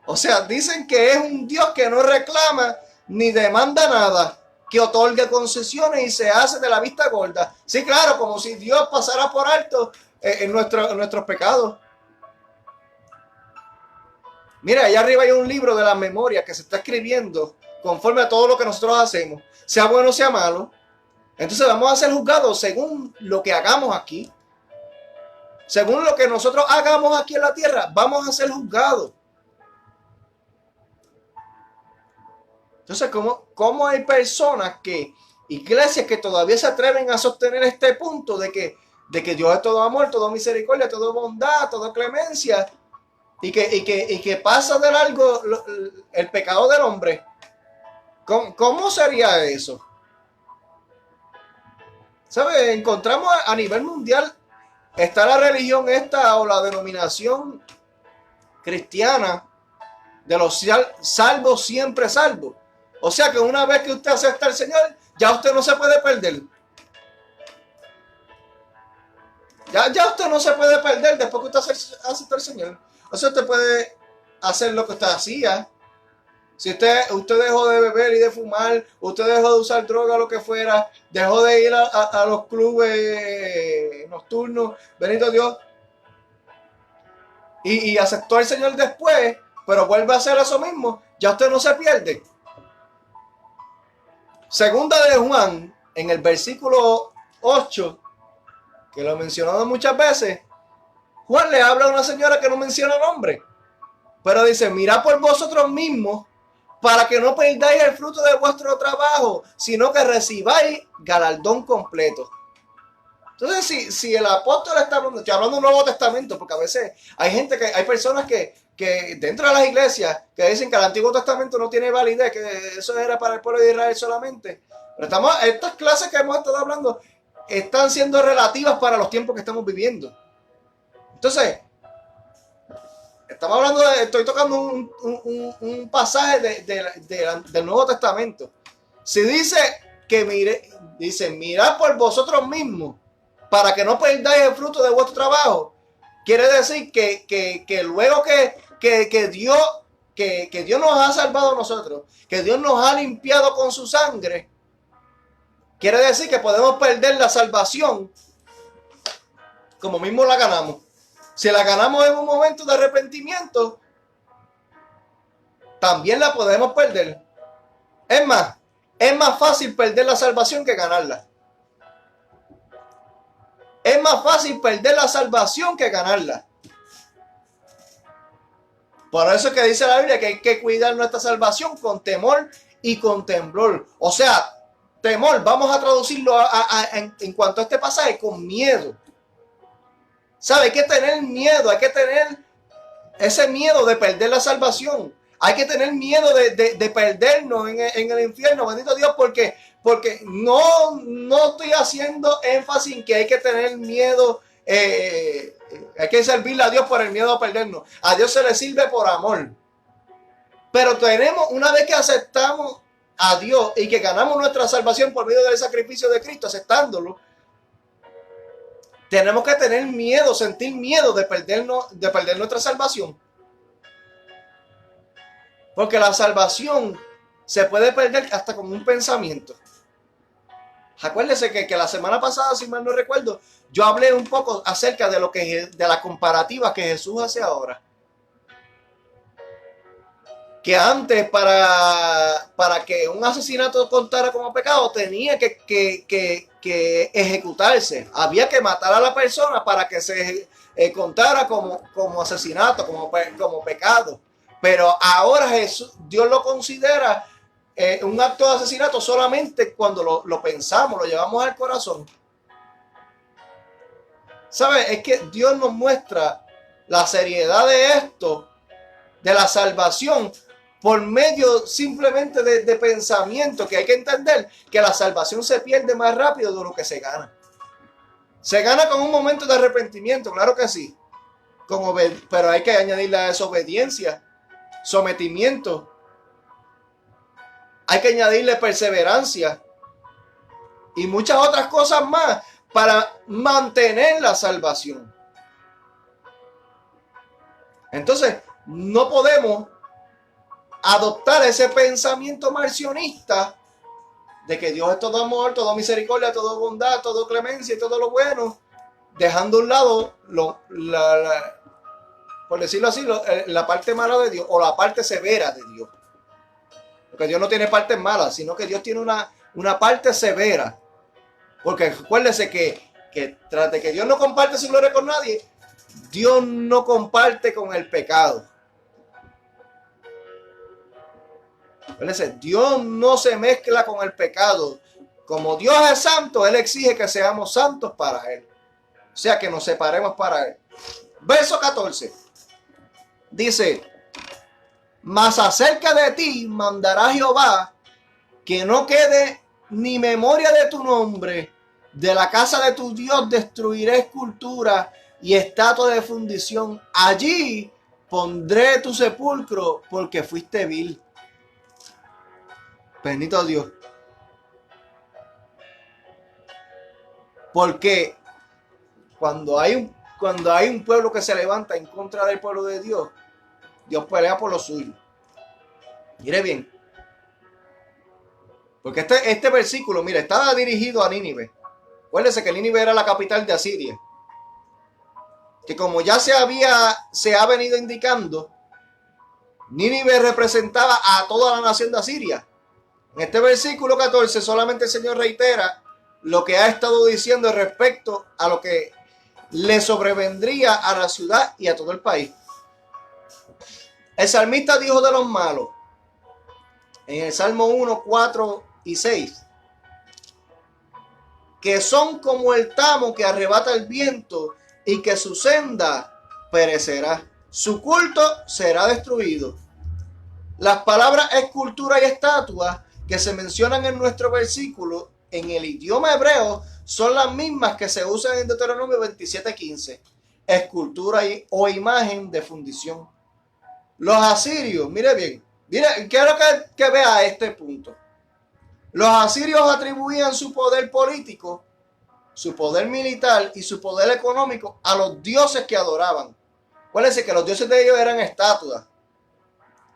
o sea, dicen que es un Dios que no reclama ni demanda nada, que otorga concesiones y se hace de la vista gorda. Sí, claro, como si Dios pasara por alto en nuestros pecados. Mira, allá arriba hay un libro de la memoria que se está escribiendo conforme a todo lo que nosotros hacemos, sea bueno o sea malo. Entonces vamos a ser juzgados según lo que hagamos aquí. Según lo que nosotros hagamos aquí en la tierra, vamos a ser juzgados. Entonces, ¿cómo hay personas iglesias que todavía se atreven a sostener este punto de que Dios es todo amor, todo misericordia, todo bondad, toda clemencia, y que pasa de largo el pecado del hombre? ¿Cómo sería eso? ¿Sabes? Encontramos a nivel mundial, está la religión esta o la denominación cristiana de los salvos siempre salvos. O sea que una vez que usted acepta al Señor, ya usted no se puede perder. Ya usted no se puede perder después que usted acepta al Señor. O sea, usted puede hacer lo que usted hacía. Si usted dejó de beber y de fumar, usted dejó de usar droga o lo que fuera, dejó de ir a los clubes nocturnos, bendito Dios, y aceptó al Señor después, pero vuelve a hacer eso mismo, ya usted no se pierde. Segunda de Juan, en el versículo 8, que lo he mencionado muchas veces, Juan le habla a una señora que no menciona nombre, pero dice: mirad por vosotros mismos, para que no perdáis el fruto de vuestro trabajo, sino que recibáis galardón completo. Entonces, si el apóstol está hablando, estoy hablando del Nuevo Testamento, porque a veces hay personas que dentro de las iglesias que dicen que el Antiguo Testamento no tiene validez, que eso era para el pueblo de Israel solamente. Pero estas clases que hemos estado hablando están siendo relativas para los tiempos que estamos viviendo. Entonces, estoy tocando un pasaje del Nuevo Testamento. Si dice mirad por vosotros mismos, para que no perdáis el fruto de vuestro trabajo, quiere decir que luego que Dios nos ha salvado a nosotros, que Dios nos ha limpiado con su sangre, quiere decir que podemos perder la salvación como mismo la ganamos. Si la ganamos en un momento de arrepentimiento, también la podemos perder. Es más fácil perder la salvación que ganarla. Es más fácil perder la salvación que ganarla. Por eso es que dice la Biblia que hay que cuidar nuestra salvación con temor y con temblor. O sea, temor, vamos a traducirlo en cuanto a este pasaje, con miedo. ¿Sabe? Hay que tener miedo, hay que tener ese miedo de perder la salvación. Hay que tener miedo de perdernos en el infierno, bendito Dios, porque no estoy haciendo énfasis en que hay que tener miedo, hay que servirle a Dios por el miedo a perdernos. A Dios se le sirve por amor. Pero una vez que aceptamos a Dios y que ganamos nuestra salvación por medio del sacrificio de Cristo, aceptándolo, tenemos que tener miedo, sentir miedo de perder nuestra salvación. Porque la salvación se puede perder hasta con un pensamiento. Acuérdense que la semana pasada, si mal no recuerdo, yo hablé un poco acerca de la comparativa que Jesús hace ahora. Que antes para que un asesinato contara como pecado tenía que ejecutarse. Había que matar a la persona para que se contara como asesinato, como pecado. Pero ahora Dios lo considera un acto de asesinato solamente cuando lo pensamos, lo llevamos al corazón. ¿Sabes? Es que Dios nos muestra la seriedad de esto, de la salvación, por medio simplemente de pensamiento, que hay que entender que la salvación se pierde más rápido de lo que se gana. Se gana con un momento de arrepentimiento, claro que sí, pero hay que añadirle a eso obediencia, sometimiento, hay que añadirle perseverancia y muchas otras cosas más para mantener la salvación. Entonces, no podemos adoptar ese pensamiento marcionista de que Dios es todo amor, todo misericordia, todo bondad, todo clemencia y todo lo bueno, dejando a un lado, por decirlo así, la parte mala de Dios o la parte severa de Dios. Porque Dios no tiene partes malas, sino que Dios tiene una parte severa. Porque acuérdese que tras de que Dios no comparte su gloria con nadie, Dios no comparte con el pecado. Acuérdese, Dios no se mezcla con el pecado. Como Dios es santo, Él exige que seamos santos para Él. O sea, que nos separemos para Él. Verso 14. Dice: mas acerca de ti mandará Jehová que no quede ni memoria de tu nombre. De la casa de tu Dios destruiré escultura y estatua de fundición. Allí pondré tu sepulcro porque fuiste vil. Bendito Dios. Porque cuando hay un pueblo que se levanta en contra del pueblo de Dios, Dios pelea por lo suyo. Mire bien. Porque este versículo, mire, estaba dirigido a Nínive. Acuérdense que Nínive era la capital de Asiria. Que como ya se ha venido indicando, Nínive representaba a toda la nación de Asiria. En este versículo 14 solamente el Señor reitera lo que ha estado diciendo respecto a lo que le sobrevendría a la ciudad y a todo el país. El salmista dijo de los malos en el Salmo 1, 4 y 6 que son como el tamo que arrebata el viento y que su senda perecerá. Su culto será destruido. Las palabras escultura y estatua que se mencionan en nuestro versículo en el idioma hebreo son las mismas que se usan en Deuteronomio 27:15. Escultura o imagen de fundición. Los asirios, mire bien, mire, quiero que vea este punto. Los asirios atribuían su poder político, su poder militar y su poder económico a los dioses que adoraban. Acuérdense que los dioses de ellos eran estatuas,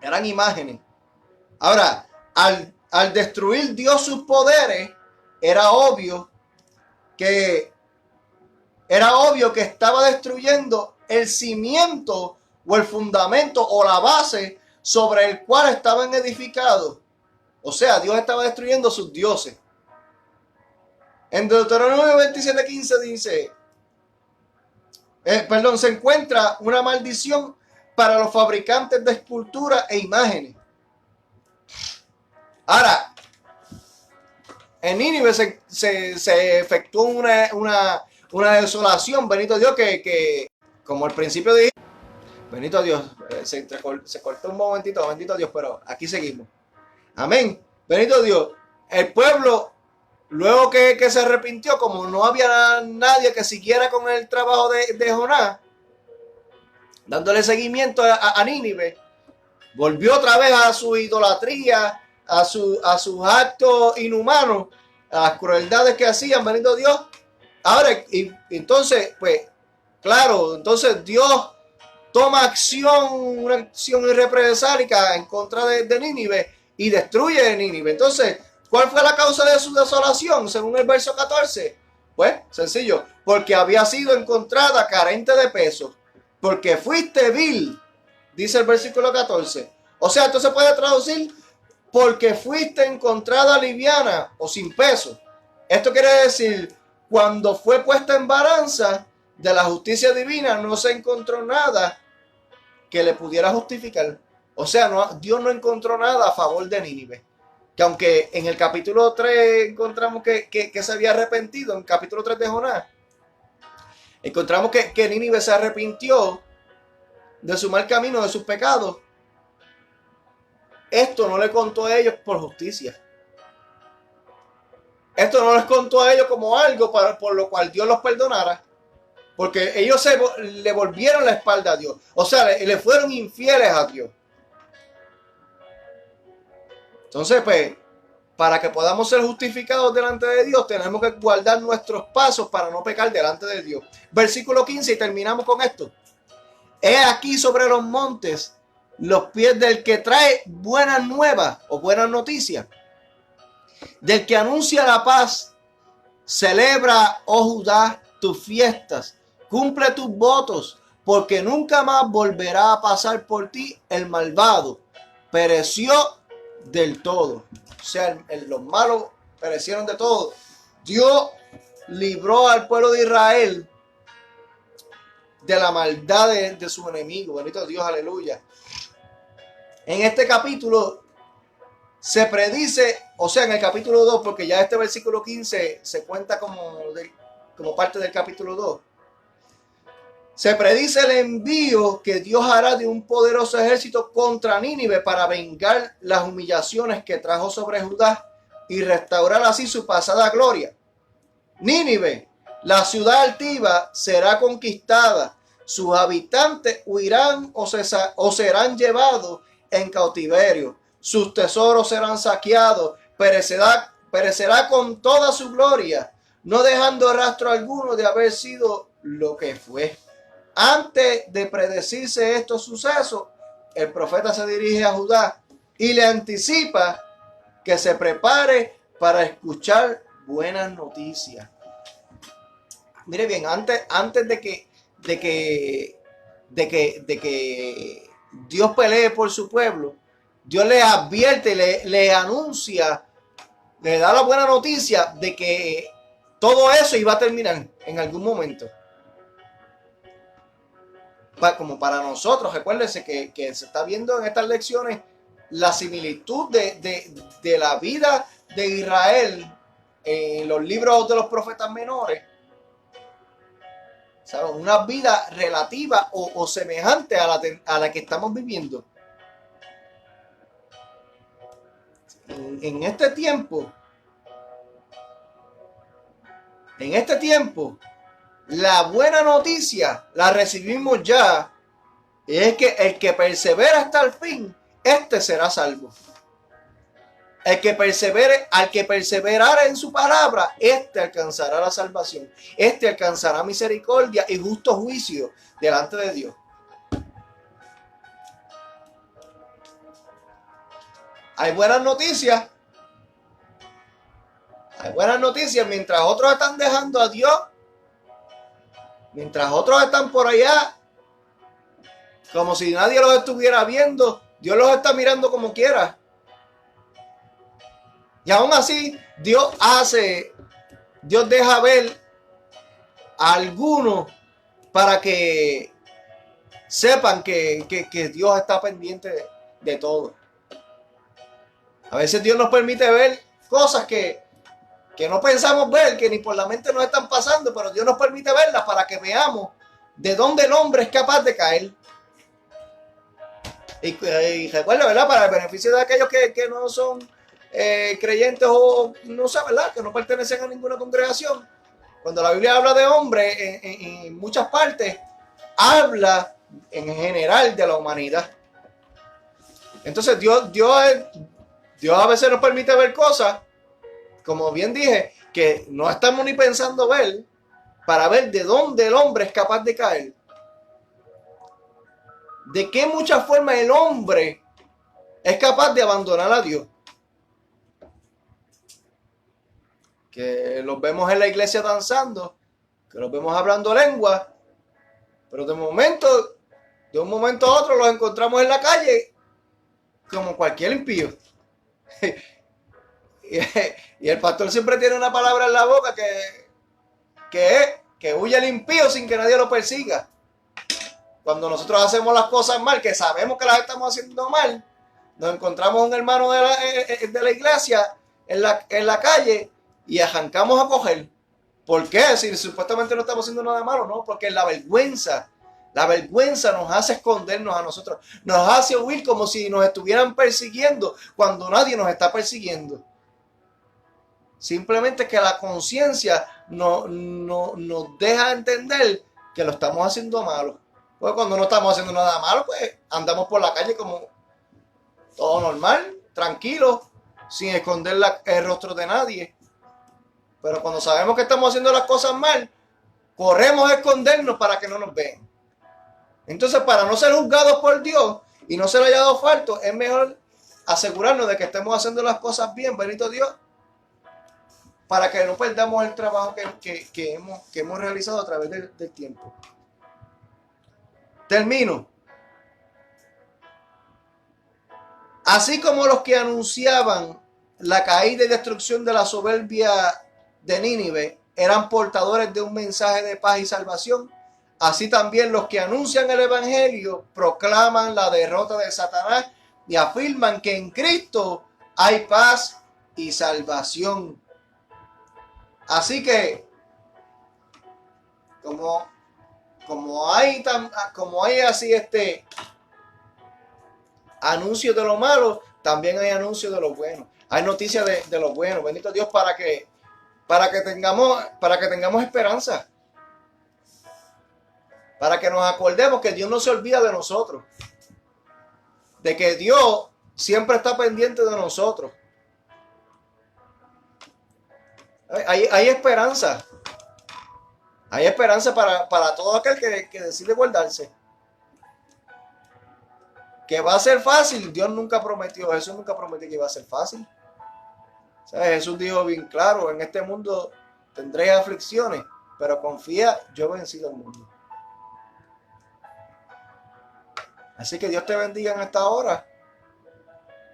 eran imágenes. Ahora, al destruir Dios sus poderes, era obvio que estaba destruyendo el cimiento o el fundamento o la base sobre el cual estaban edificados. O sea, Dios estaba destruyendo sus dioses. En Deuteronomio 27:15 dice, se encuentra una maldición para los fabricantes de esculturas e imágenes. Ahora, en Nínive se efectuó una desolación, bendito Dios, que como al principio dije, bendito Dios, se cortó un momentito, bendito Dios, pero aquí seguimos. Amén. Bendito Dios. El pueblo, luego que se arrepintió, como no había nadie que siguiera con el trabajo de Jonás, dándole seguimiento a Nínive, volvió otra vez a su idolatría, a sus actos inhumanos, a las crueldades que hacían, bendito Dios. Ahora, y entonces, pues, claro, entonces Dios toma una acción irrepresálica en contra de Nínive y destruye Nínive. Entonces, ¿cuál fue la causa de su desolación? Según el verso 14. Pues, sencillo, porque había sido encontrada carente de peso, porque fuiste vil, dice el versículo 14. O sea, esto se puede traducir, porque fuiste encontrada liviana o sin peso. Esto quiere decir, cuando fue puesta en balanza de la justicia divina, no se encontró nada que le pudiera justificar. O sea, Dios no encontró nada a favor de Nínive. Que aunque en el capítulo 3 encontramos que se había arrepentido, en el capítulo 3 de Jonás, encontramos que Nínive se arrepintió de su mal camino, de sus pecados. Esto no le contó a ellos por justicia. Esto no les contó a ellos como algo por lo cual Dios los perdonara. Porque ellos le volvieron la espalda a Dios. O sea, le fueron infieles a Dios. Entonces, pues, para que podamos ser justificados delante de Dios, tenemos que guardar nuestros pasos para no pecar delante de Dios. Versículo 15, y terminamos con esto. He aquí sobre los montes los pies del que trae buenas nuevas o buenas noticias, del que anuncia la paz. Celebra, oh Judá, tus fiestas, cumple tus votos, porque nunca más volverá a pasar por ti el malvado. Pereció del todo. O sea, los malos perecieron de todo. Dios libró al pueblo de Israel de la maldad de su enemigo. Bendito Dios, aleluya. En este capítulo se predice, o sea, en el capítulo 2, porque ya este versículo 15 se cuenta como parte del capítulo 2. Se predice el envío que Dios hará de un poderoso ejército contra Nínive para vengar las humillaciones que trajo sobre Judá y restaurar así su pasada gloria. Nínive, la ciudad altiva, será conquistada. Sus habitantes huirán o serán llevados en cautiverio. Sus tesoros serán saqueados. Perecerá con toda su gloria, no dejando rastro alguno de haber sido lo que fue. Antes de predecirse estos sucesos, el profeta se dirige a Judá y le anticipa que se prepare para escuchar buenas noticias. Mire bien, antes de que Dios pelee por su pueblo, Dios le advierte, le anuncia, le da la buena noticia de que todo eso iba a terminar en algún momento. Como para nosotros, recuérdense que se está viendo en estas lecciones la similitud de la vida de Israel en los libros de los profetas menores. ¿Sabes? Una vida relativa o semejante a la que estamos viviendo. En este tiempo, la buena noticia la recibimos ya. Es que el que persevera hasta el fin, este será salvo. Al que perseverara en su palabra, este alcanzará la salvación. Este alcanzará misericordia y justo juicio delante de Dios. Hay buenas noticias. Hay buenas noticias mientras otros están dejando a Dios. Mientras otros están por allá, como si nadie los estuviera viendo, Dios los está mirando como quiera. Y aún así, Dios deja ver a algunos para que sepan que Dios está pendiente de todo. A veces Dios nos permite ver cosas que no pensamos ver, que ni por la mente nos están pasando, pero Dios nos permite verlas para que veamos de dónde el hombre es capaz de caer. Y recuerda, ¿verdad? Para el beneficio de aquellos que no son creyentes o no sé, ¿verdad? Que no pertenecen a ninguna congregación. Cuando la Biblia habla de hombre, en muchas partes, habla en general de la humanidad. Entonces Dios a veces nos permite ver cosas, como bien dije, que no estamos ni pensando ver, para ver de dónde el hombre es capaz de caer. De qué muchas formas el hombre es capaz de abandonar a Dios. Que los vemos en la iglesia danzando, que los vemos hablando lengua, pero de un momento a otro los encontramos en la calle como cualquier impío. Y el pastor siempre tiene una palabra en la boca que huye el impío sin que nadie lo persiga. Cuando nosotros hacemos las cosas mal, que sabemos que las estamos haciendo mal, nos encontramos un hermano de la iglesia en la calle y arrancamos a coger. ¿Por qué? Si supuestamente no estamos haciendo nada malo, no, porque la vergüenza nos hace escondernos a nosotros, nos hace huir como si nos estuvieran persiguiendo cuando nadie nos está persiguiendo. Simplemente que la conciencia nos deja entender que lo estamos haciendo malo. Pues cuando no estamos haciendo nada malo, pues andamos por la calle como todo normal, tranquilo, sin esconder el rostro de nadie. Pero cuando sabemos que estamos haciendo las cosas mal, corremos a escondernos para que no nos vean. Entonces, para no ser juzgados por Dios y no ser hallados faltos, es mejor asegurarnos de que estemos haciendo las cosas bien, bendito Dios. para que no perdamos el trabajo que hemos realizado a través del tiempo. Termino. Así como los que anunciaban la caída y destrucción de la soberbia de Nínive eran portadores de un mensaje de paz y salvación, así también los que anuncian el evangelio proclaman la derrota de Satanás y afirman que en Cristo hay paz y salvación. Así que como hay así anuncios de lo malo, también hay anuncios de lo bueno. Hay noticias de lo bueno. Bendito Dios para que tengamos esperanza. Para que nos acordemos que Dios no se olvida de nosotros. De que Dios siempre está pendiente de nosotros. Hay esperanza. Hay esperanza para todo aquel que decide guardarse. Que va a ser fácil, Dios nunca prometió, Jesús nunca prometió que iba a ser fácil. O sea, Jesús dijo bien claro, en este mundo tendréis aflicciones, pero confía, yo he vencido el mundo. Así que Dios te bendiga en esta hora.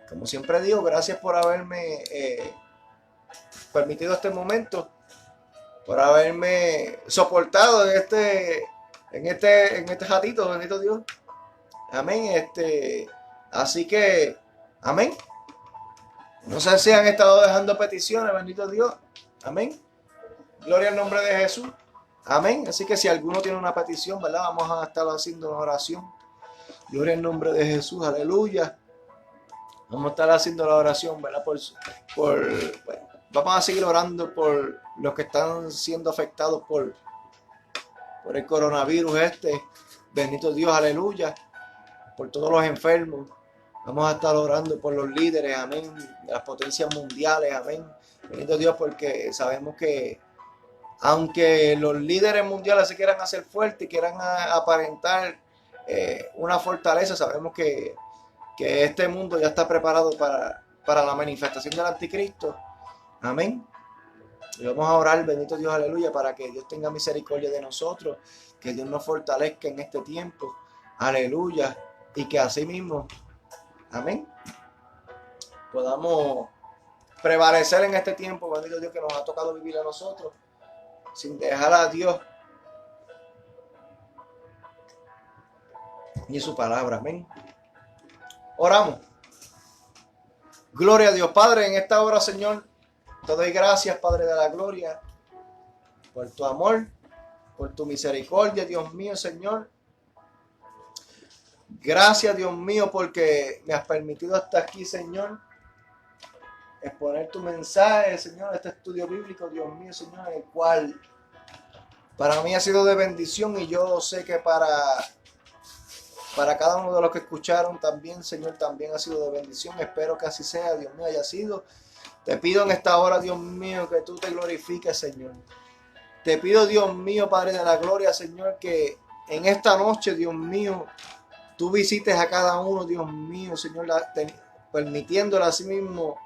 Como siempre digo, gracias por haberme permitido este momento, por haberme soportado en este ratito, bendito Dios. Amén. Así que, amén. No sé si han estado dejando peticiones, bendito Dios. Amén. Gloria al nombre de Jesús. Amén. Así que si alguno tiene una petición, ¿verdad? Vamos a estar haciendo una oración. Gloria al nombre de Jesús. Aleluya. Vamos a estar haciendo la oración, ¿verdad? Bueno, vamos a seguir orando por los que están siendo afectados por el coronavirus Bendito Dios, aleluya. Por todos los enfermos. Vamos a estar orando por los líderes, amén, de las potencias mundiales, amén. Bendito Dios, porque sabemos que aunque los líderes mundiales se quieran hacer fuertes y quieran aparentar una fortaleza, sabemos que este mundo ya está preparado para la manifestación del anticristo, amén. Y vamos a orar, bendito Dios, aleluya, para que Dios tenga misericordia de nosotros, que Dios nos fortalezca en este tiempo, aleluya. Y que así mismo, amén, podamos prevalecer en este tiempo, bendito Dios, que nos ha tocado vivir a nosotros, sin dejar a Dios ni su palabra, amén. Oramos. Gloria a Dios, Padre, en esta hora, Señor, te doy gracias, Padre de la gloria, por tu amor, por tu misericordia, Dios mío, Señor. Gracias, Dios mío, porque me has permitido hasta aquí, Señor, exponer tu mensaje, Señor, este estudio bíblico, Dios mío, Señor, el cual para mí ha sido de bendición y yo sé que para cada uno de los que escucharon también, Señor, también ha sido de bendición. Espero que así sea, Dios mío, haya sido. Te pido en esta hora, Dios mío, que tú te glorifiques, Señor. Te pido, Dios mío, Padre de la gloria, Señor, que en esta noche, Dios mío, tú visites a cada uno, Dios mío, Señor, permitiéndole a sí mismo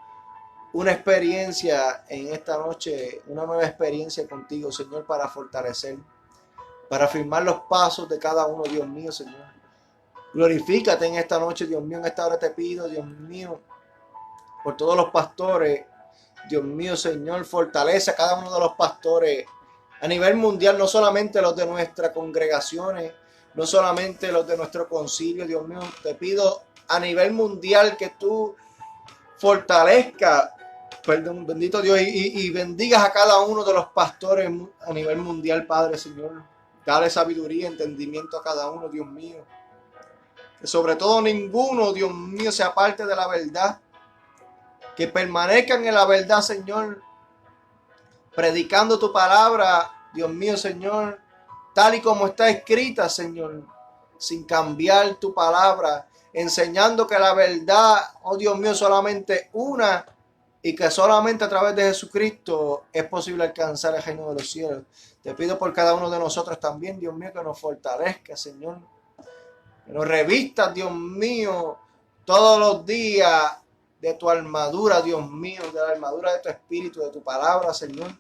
una experiencia en esta noche, una nueva experiencia contigo, Señor, para fortalecer, para firmar los pasos de cada uno, Dios mío, Señor. Glorifícate en esta noche, Dios mío, en esta hora te pido, Dios mío, por todos los pastores, Dios mío, Señor, fortalece a cada uno de los pastores a nivel mundial, no solamente los de nuestras congregaciones, no solamente los de nuestro concilio, Dios mío, te pido a nivel mundial que tú fortalezcas, bendito Dios, y bendigas a cada uno de los pastores a nivel mundial, Padre, Señor. Dale sabiduría, entendimiento a cada uno, Dios mío. Que sobre todo ninguno, Dios mío, se aparte de la verdad. Que permanezcan en la verdad, Señor, predicando tu palabra, Dios mío, Señor, tal y como está escrita, Señor, sin cambiar tu palabra, enseñando que la verdad, oh Dios mío, solamente una y que solamente a través de Jesucristo es posible alcanzar el reino de los cielos. Te pido por cada uno de nosotros también, Dios mío, que nos fortalezca, Señor, que nos revistas, Dios mío, todos los días de tu armadura, Dios mío, de la armadura de tu espíritu, de tu palabra, Señor.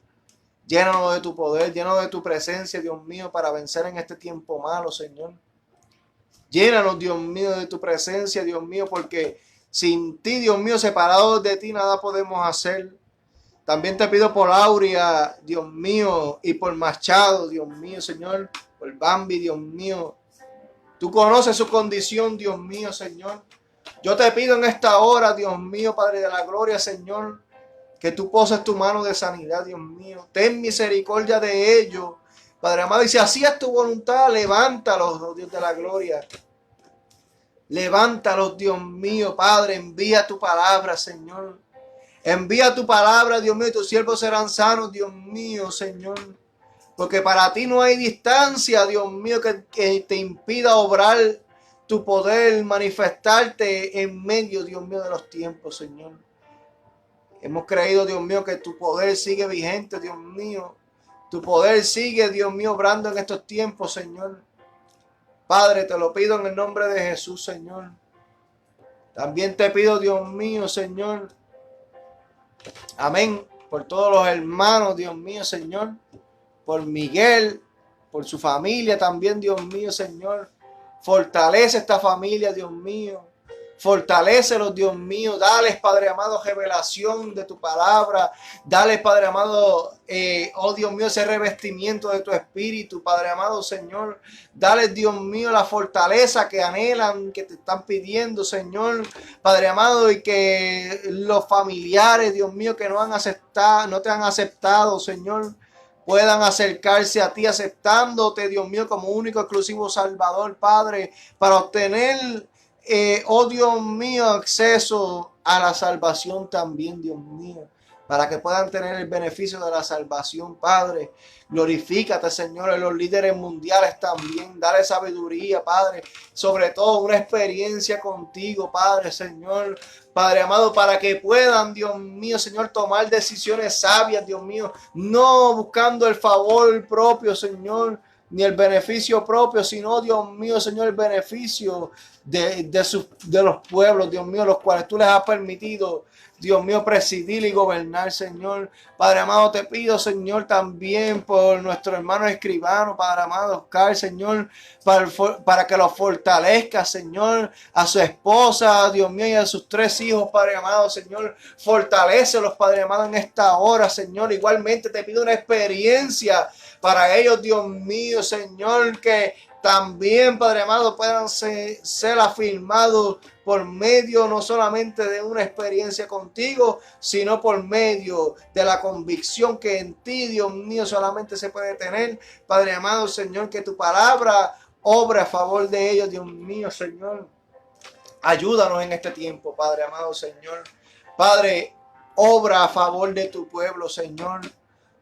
Llénanos de tu poder, llénanos de tu presencia, Dios mío, para vencer en este tiempo malo, Señor. Llénanos, Dios mío, de tu presencia, Dios mío, porque sin ti, Dios mío, separados de ti, nada podemos hacer. También te pido por Aurea, Dios mío, y por Machado, Dios mío, Señor, por Bambi, Dios mío. Tú conoces su condición, Dios mío, Señor. Yo te pido en esta hora, Dios mío, Padre de la gloria, Señor, que tú poses tu mano de sanidad, Dios mío. Ten misericordia de ellos, Padre amado. Y si así es tu voluntad, levántalos, oh Dios de la gloria. Levántalos, Dios mío, Padre. Envía tu palabra, Señor. Envía tu palabra, Dios mío, y tus siervos serán sanos, Dios mío, Señor. Porque para ti no hay distancia, Dios mío, que te impida obrar tu poder, manifestarte en medio, Dios mío, de los tiempos, Señor. Hemos creído, Dios mío, que tu poder sigue vigente, Dios mío. Tu poder sigue, Dios mío, obrando en estos tiempos, Señor. Padre, te lo pido en el nombre de Jesús, Señor. También te pido, Dios mío, Señor. Amén. Por todos los hermanos, Dios mío, Señor. Por Miguel, por su familia también, Dios mío, Señor. Fortalece esta familia, Dios mío. Fortalécelos, Dios mío. Dales, Padre amado, revelación de tu palabra. Dales, Padre amado, oh Dios mío, ese revestimiento de tu espíritu, Padre amado, Señor. Dales, Dios mío, la fortaleza que anhelan, que te están pidiendo, Señor, Padre amado, y que los familiares, Dios mío, que no te han aceptado, Señor, puedan acercarse a ti aceptándote, Dios mío, como único exclusivo Salvador, Padre, para obtener, oh Dios mío, acceso a la salvación también, Dios mío, para que puedan tener el beneficio de la salvación, Padre. Glorifícate, Señor, en los líderes mundiales también. Dale sabiduría, Padre, sobre todo una experiencia contigo, Padre, Señor, Padre amado, para que puedan, Dios mío, Señor, tomar decisiones sabias, Dios mío, no buscando el favor propio, Señor, ni el beneficio propio, sino, Dios mío, Señor, el beneficio de los pueblos, Dios mío, los cuales tú les has permitido, Dios mío, presidir y gobernar, Señor. Padre amado, te pido, Señor, también por nuestro hermano escribano, Padre amado, Oscar, Señor, para que lo fortalezca, Señor, a su esposa, Dios mío, y a sus 3 hijos, Padre amado, Señor. Fortalécelos, Padre amado, en esta hora, Señor. Igualmente te pido una experiencia para ellos, Dios mío, Señor, que también, Padre amado, puedan ser afirmados por medio no solamente de una experiencia contigo, sino por medio de la convicción que en ti, Dios mío, solamente se puede tener. Padre amado, Señor, que tu palabra obre a favor de ellos, Dios mío, Señor. Ayúdanos en este tiempo, Padre amado, Señor. Padre, obra a favor de tu pueblo, Señor.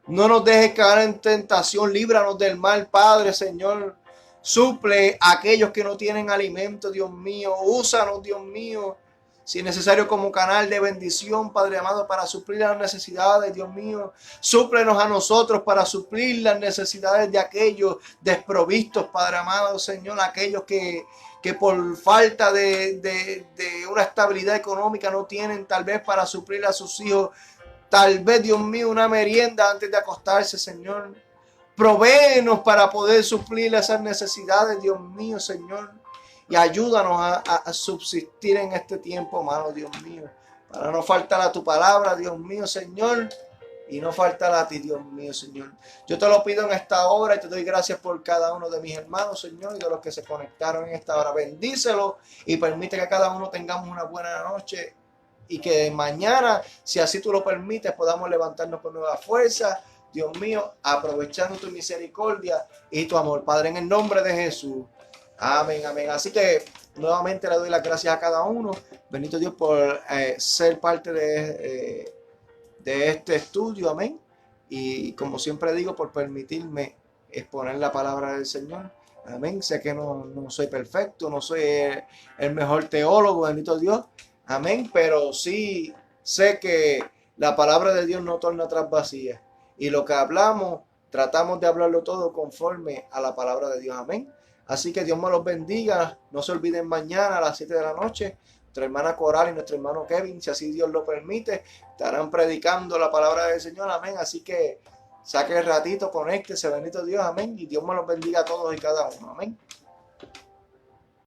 No nos dejes caer en tentación, líbranos del mal, Padre, Señor. Suple a aquellos que no tienen alimento, Dios mío. Úsanos, Dios mío, si es necesario, como canal de bendición, Padre amado, para suplir las necesidades, Dios mío. Súplenos a nosotros para suplir las necesidades de aquellos desprovistos, Padre amado, Señor. Aquellos que por falta de una estabilidad económica no tienen tal vez para suplir a sus hijos. Tal vez, Dios mío, una merienda antes de acostarse, Señor. Provéenos para poder suplir esas necesidades, Dios mío, Señor. Y ayúdanos a subsistir en este tiempo malo, Dios mío. Para no faltar a tu palabra, Dios mío, Señor. Y no faltar a ti, Dios mío, Señor. Yo te lo pido en esta hora y te doy gracias por cada uno de mis hermanos, Señor, y de los que se conectaron en esta hora. Bendícelo y permite que cada uno tengamos una buena noche. Y que mañana, si así tú lo permites, podamos levantarnos con nueva fuerza, Dios mío, aprovechando tu misericordia y tu amor, Padre, en el nombre de Jesús. Amén, amén. Así que nuevamente le doy las gracias a cada uno. Bendito Dios por ser parte de este estudio, amén. Y como siempre digo, por permitirme exponer la palabra del Señor. Amén. Sé que no soy perfecto, no soy el mejor teólogo, bendito Dios. Amén, pero sí sé que la palabra de Dios no torna atrás vacía. Y lo que hablamos, tratamos de hablarlo todo conforme a la palabra de Dios. Amén. Así que Dios me los bendiga. No se olviden mañana a las 7 de la noche nuestra hermana Coral y nuestro hermano Kevin, si así Dios lo permite, estarán predicando la palabra del Señor, amén. Así que saque el ratito, conéctese, bendito Dios, amén. Y Dios me los bendiga a todos y cada uno, amén.